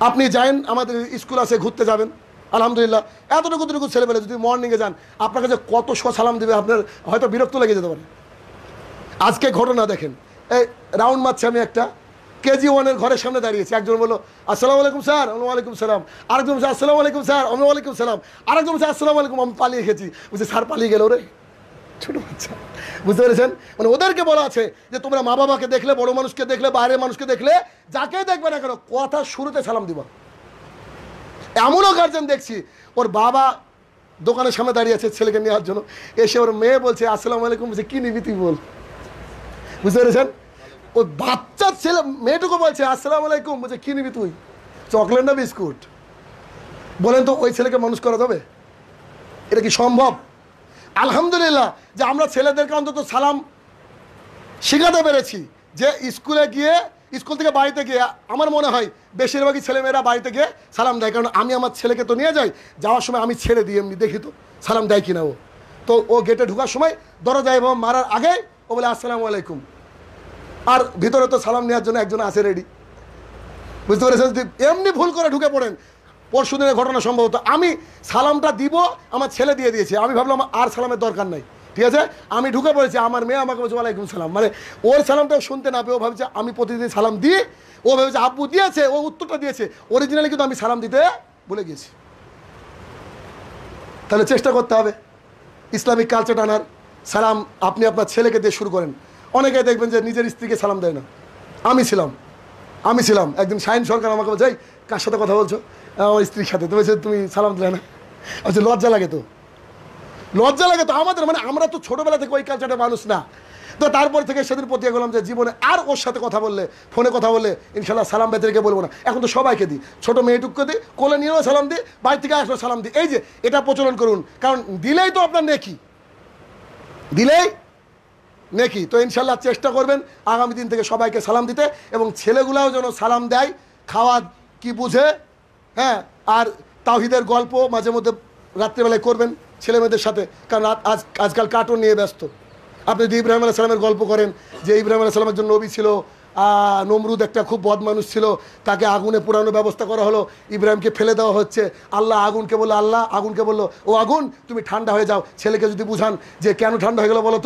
আপনি যান, আমাদের স্কুল আছে, ঘুরতে যাবেন, আলহামদুলিল্লাহ এতটুকু ছেলেবেলে যদি মর্নিংয়ে যান, আপনার কাছে কত সালাম দেবে, আপনার হয়তো বিরক্ত লেগে যেতে পারে। আজকে ঘটনা দেখেন, এই রাউন্ড মারছে, আমি একটা কেজি 1-এর ঘরের সামনে দাঁড়িয়েছি, একজন বললো আসসালামু আলাইকুম স্যার, ওয়ালাইকুম সালাম। আরেকজন বলছে আসসালামু আলাইকুম স্যার, ওয়ালাইকুম সালাম। আরেকজন বলছে আসসালামু আলাইকুম, আমি পালিয়ে গেছি। বলছে স্যার পালিয়ে গেল রে, ছোটো বাচ্চা, বুঝতে পেরেছেন? মানে ওদেরকে বলা আছে যে তোমরা মা বাবাকে দেখলে, বড় মানুষকে দেখলে, বাইরের মানুষকে দেখলে, যাকে দেখবে না কেন কথা শুরুতে সালাম দিবা। এমনও গার্জেন দেখছি, ওর বাবা দোকানের সামনে দাঁড়িয়ে আছে ছেলেকে নেওয়ার জন্য, এসে ওর মেয়ে বলছে আসসালামু আলাইকুম, বলছে কি নিবি তুই বল, বুঝতে পেরেছেন? ওই বাচ্চার ছেলে মেয়েটুকু বলছে আসসালামু আলাইকুম, বলছে কি নিবি তুই, চকলেট না বিস্কুট? বলেন তো ওই ছেলেকে মানুষ করা যাবে? এটা কি সম্ভব? আলহামদুলিল্লাহ যে আমরা ছেলেদেরকে অন্তত সালাম শেখাতে পেরেছি, যে স্কুলে গিয়ে, স্কুল থেকে বাড়িতে গিয়ে আমার মনে হয় বেশিরভাগই ছেলেমেয়েরা বাড়িতে গিয়ে সালাম দেয়। কারণ আমি আমার ছেলেকে তো নিয়ে যাই, যাওয়ার সময় আমি ছেড়ে দিই, এমনি দেখি তো সালাম দেয় কিনা ও। তো ও গেটে ঢোকার সময় দরজায় এবং মারার আগে ও বলে আসসালামু আলাইকুম, আর ভিতরে তো সালাম নেওয়ার জন্য একজন আছে রেডি, বুঝতে পেরেছেন? যদি এমনি ভুল করে ঢুকে পড়েন, পরশু দিনের ঘটনা সম্ভবত, আমি সালামটা দিব, আমার ছেলে দিয়ে দিয়েছে, আমি ভাবলাম আর সালামের দরকার নাই, ঠিক আছে, আমি ঢুকে পড়েছি, আমার মেয়ে আমাকে বলছে ওয়ালাইকুম সালাম, মানে ওর সালামটাও শুনতে না পেয়ে ও ভাবছে আমি প্রতিদিন সালাম দিই, ও ভেবেছে আব্বু দিয়েছে, ও উত্তরটা দিয়েছে, অরিজিনালি কিন্তু আমি সালাম দিতে ভুলে গেছি। তাহলে চেষ্টা করতে হবে ইসলামিক কালচার আনার। সালাম আপনি আপনার ছেলেকে দিয়ে শুরু করেন। অনেকে দেখবেন যে নিজের স্ত্রীকে সালাম দেয় না। আমি ছিলাম একদিন শাহিন সরকার আমাকে বলছে, কার সাথে কথা বলছো? আমার স্ত্রীর সাথে। তুমি সালাম দিলে না? আচ্ছা, লজ্জা লাগে তো আমাদের, মানে আমরা তো ছোটোবেলা থেকে ওই কালচারের মানুষ না। তো তারপর থেকে সেদিন প্রতিজ্ঞা করলাম যে জীবনে আর ওর সাথে কথা বললে, ফোনে কথা বললে ইনশাল্লাহ সালাম বেতরিকে বলবো না। এখন তো সবাইকে দিই, ছোটো মেয়েটুককে দিই, কোলে নিয়েও সালাম দিই, বাড়ি থেকে আসলে সালাম দিই। এই যে এটা প্রচলন করুন, কারণ দিলেই তো আপনার নেকি, তো ইনশাল্লাহ চেষ্টা করবেন আগামী দিন থেকে সবাইকে সালাম দিতে, এবং ছেলেগুলাও যেন সালাম দেয়, খাওয়া কি বুঝে, হ্যাঁ। আর তাওহীদের গল্প মাঝে মধ্যে রাত্রিবেলায় করবেন ছেলে মেয়েদের সাথে, কারণ আজকাল কার্টুন নিয়ে ব্যস্ত। আপনি যদি ইব্রাহিম আলাইহিস সালামের গল্প করেন, যে ইব্রাহিম আলাইহিস সালামের জন্য নবী ছিল, নমরুদ একটা খুব বদ মানুষ ছিল, তাকে আগুনে পোড়ানোর ব্যবস্থা করা হলো, ইব্রাহিমকে ফেলে দেওয়া হচ্ছে, আগুনকে বললো ও আগুন তুমি ঠান্ডা হয়ে যাও। ছেলেকে যদি বুঝান যে কেন ঠান্ডা হয়ে গেলো বলো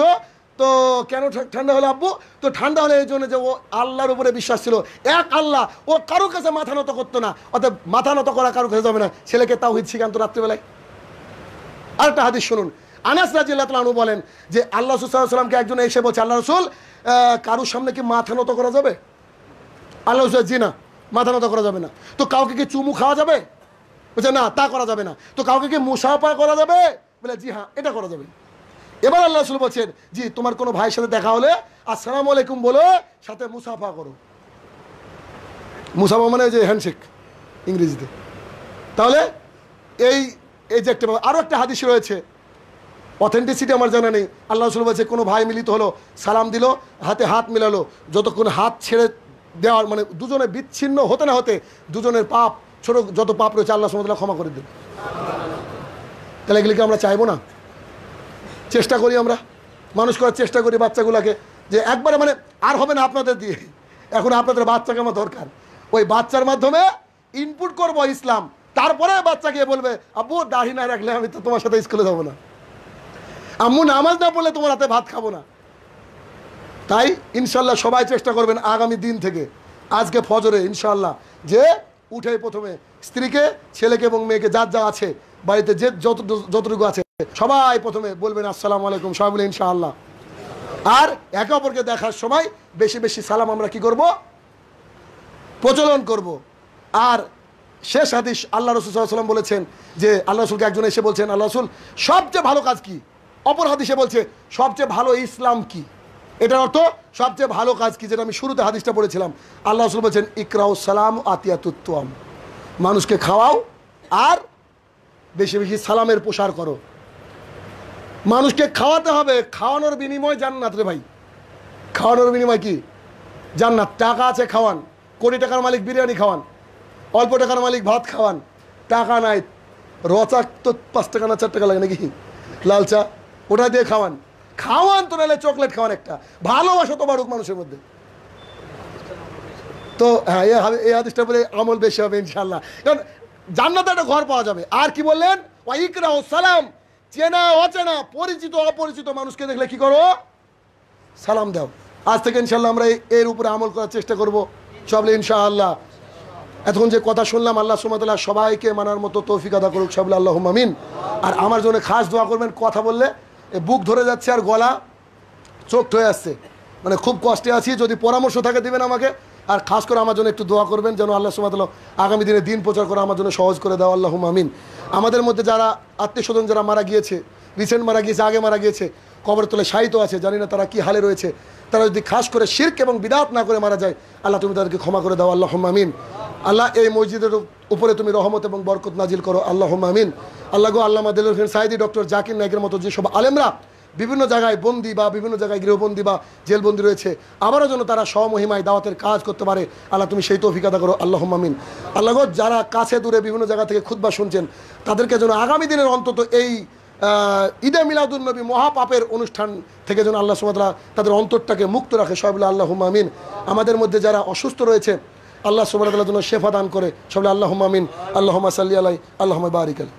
তো কেন ঠান্ডা হলো আব্বু? তো ঠান্ডা হলে এই জন্য যে ও আল্লাহর উপরে বিশ্বাস ছিল, এক আল্লাহ, ও কারোর কাছে মাথা নত করতো না, অর্থাৎ মাথা নত করা কারোর কাছে যাবে না। ছেলেকে তাওহীদ শিখান তো রাত্রিবেলায়। আরেকটা হাদিস শুনুন, আনাস রাদিয়াল্লাহু তাআলা আনহু বলেন যে আল্লাহ রাসূল সাল্লাল্লাহু আলাইহি ওয়াসাল্লামকে একজন এসে বলছে, আল্লাহ রাসূল কারোর সামনে কি মাথা নত করা যাবে? আল্লাহ রাসূল জি না, মাথা নত করা যাবে না। তো কাউকে কি চুমু খাওয়া যাবে? বলছে না, তা করা যাবে না। তো কাউকে কি মুসাফা করা যাবে? বলে জি হ্যাঁ, এটা করা যাবে। এবার আল্লাহ রাসূল বলছেন, জি তোমার কোনো ভাইয়ের সাথে দেখা হলে আসসালামু আলাইকুম বলো, সাথে মুসাফা করো। মুসাফা মানে যে হ্যান্ডশেক ইংরেজিতে। তাহলে এই যে একটা, আরও একটা হাদিস রয়েছে, অথেন্টিসিটি আমার জানা নেই। আল্লাহ রাসূল বলছে কোনো ভাই মিলিত হলো, সালাম দিল, হাতে হাত মিলালো, যতক্ষণ হাত ছেড়ে দেওয়ার মানে দুজনে বিচ্ছিন্ন হতে না হতে দুজনের পাপ, ছোট যত পাপ রয়েছে আল্লাহ সুবহানাহু ওয়া তাআলা ক্ষমা করে দেন। তাহলে এগুলিকে আমরা চাইবো না? চেষ্টা করি, আমরা মানুষ করার চেষ্টা করি বাচ্চাগুলোকে, যে একবারে মানে আর হবে না আপনাদের দিয়ে, এখন আপনাদের বাচ্চাকে আমার দরকার। ওই বাচ্চার মাধ্যমে ইনপুট করব ইসলাম, তারপরে বাচ্চাকে বলবে আব্বু দাড়ি না রাখলে আমি তো তোমার সাথে স্কুলে যাবো না, আম্মু নামাজ না পড়লে তোমার হাতে ভাত খাবো না। তাই ইনশাল্লাহ সবাই চেষ্টা করবেন আগামী দিন থেকে, আজকে ফজরে ইনশাল্লাহ, যে উঠে প্রথমে স্ত্রীকে, ছেলেকে এবং মেয়েকে যার যা আছে বাড়িতে, যে যতটুকু আছে সবাই প্রথমে বলবেন আসসালামু আলাইকুম, সবাই বলে ইনশাআল্লাহ। আর একে অপরকে দেখার সময় বেশি বেশি সালাম আমরা কি করব? প্রচলন করব। আর শেষ হাদিস, আল্লাহ রাসূল সাল্লাল্লাহু আলাইহি ওয়াসাল্লাম বলেছেন যে আল্লাহ রাসূলকে একজন এসে বলছেন, আল্লাহ রাসূল সবচেয়ে ভালো কাজ কি? অপর হাদিসে বলছে সবচেয়ে ভালো ইসলাম কি? এটার অর্থ সবচেয়ে ভালো কাজ কি, যেটা আমি শুরুতে হাদিসটা পড়েছিলাম। আল্লাহ রাসূল বলছেন ইকরাউস সালাম আতিয়াতুত তুয়াম, মানুষকে খাওয়াও আর বেশি বেশি সালামের প্রসার করো। মানুষকে খাওয়াতে হবে, খাওয়ানোর বিনিময় জান্নাত রে ভাই। খাওয়ানোর বিনিময় কি? জান্নাত। টাকা আছে খাওয়ান, কোটি টাকার মালিক বিরিয়ানি খাওয়ান, অল্প টাকার মালিক ভাত খাওয়ান, টাকা নাই রচা তো 5 টাকা না 4 টাকা লাগে নাকি লাল চা, ওটা দিয়ে খাওয়ান। খাওয়ান তো, নাহলে চকলেট খাওয়ান একটা, ভালোবাসা তো বাড়ুক মানুষের মধ্যে। তো হ্যাঁ, এই হাদিসটা বলে আমল বেশি হবে ইনশাল্লাহ, কারণ জান্নাতে একটা ঘর পাওয়া যাবে। আর কি বললেন? ওয়া ইকরাউ সালাম, চেনা অচেনা পরিচিত অপরিচিত মানুষকে দেখলে কি করো? সালাম দাও। আজ থেকে ইনশাল্লাহ আমরা এর উপরে আমল করার চেষ্টা করব সবলে ইনশাআল্লাহ। এখন যে কথা শুনলাম, আল্লাহ সুবহানাহু ওয়া তাআলা সবাইকে মানার মতো তৌফিক আদা করুক সবলে আল্লাহুম্মা আমিন। আর আমার জন্য খাস দোয়া করবেন, কথা বললে বুক ধরে যাচ্ছে আর গলা চোখ হয়ে আসছে, মানে খুব কষ্টে আছি, যদি পরামর্শ থাকে দিবেন আমাকে। আর খাস করে আমার জন্য একটু দোয়া করবেন যেন আল্লাহ সুবহানাহু ওয়া তাআলা আগামী দিনে দিন প্রচার করা আমার জন্য সহজ করে দাও, আল্লাহুম্মা আমিন। আমাদের মধ্যে যারা আত্মীয় স্বজন যারা মারা গিয়েছে, রিসেন্ট মারা গিয়েছে, আগে মারা গিয়েছে, কবর তলে শায়িত আছে, জানি না তারা কি হালে রয়েছে, তারা যদি খাস করে শিরক এবং বিদআত না করে মারা যায়, আল্লাহ তুমি তাদেরকে ক্ষমা করে দাও, আল্লাহুম্মা আমিন। আল্লাহ এই মসজিদের উপরে তুমি রহমত এবং বরকত নাজিল করো, আল্লাহুম্মা আমিন। আল্লাহ গো, আল্লামা দেলোয়ার হোসেন সাঈদী, ডক্টর জাকির নায়েকের মতো যেসব আলেমরা বিভিন্ন জায়গায় বন্দি বা বিভিন্ন জায়গায় গৃহবন্দী বা জেলবন্দি রয়েছে, আবারও যেন তারা স্বমহিমায় দাওয়াতের কাজ করতে পারে, আল্লাহ তুমি সেই তৌফিক আদা করো, আল্লাহুম্মা আমিন। আল্লাহ গো, যারা কাছে দূরে বিভিন্ন জায়গা থেকে খুতবা শুনছেন, তাদেরকে যেন আগামী দিনের অন্তত এই ঈদে মিলাদুন নবী মহাপাপের অনুষ্ঠান থেকে যেন আল্লাহ সুবহানাহু ওয়া তাআলা তাদের অন্তরটাকে মুক্ত রাখে, সবাই আল্লাহুম্মা আমিন। আমাদের মধ্যে যারা অসুস্থ রয়েছে, আল্লাহ সুবহানাহু ওয়া তাআলা যেন শেফা দান করে, সবাই আল্লাহুম্মা আমিন। আল্লাহুম্মা সাল্লি আলাই, আল্লাহুম্মা বারিক আলাই।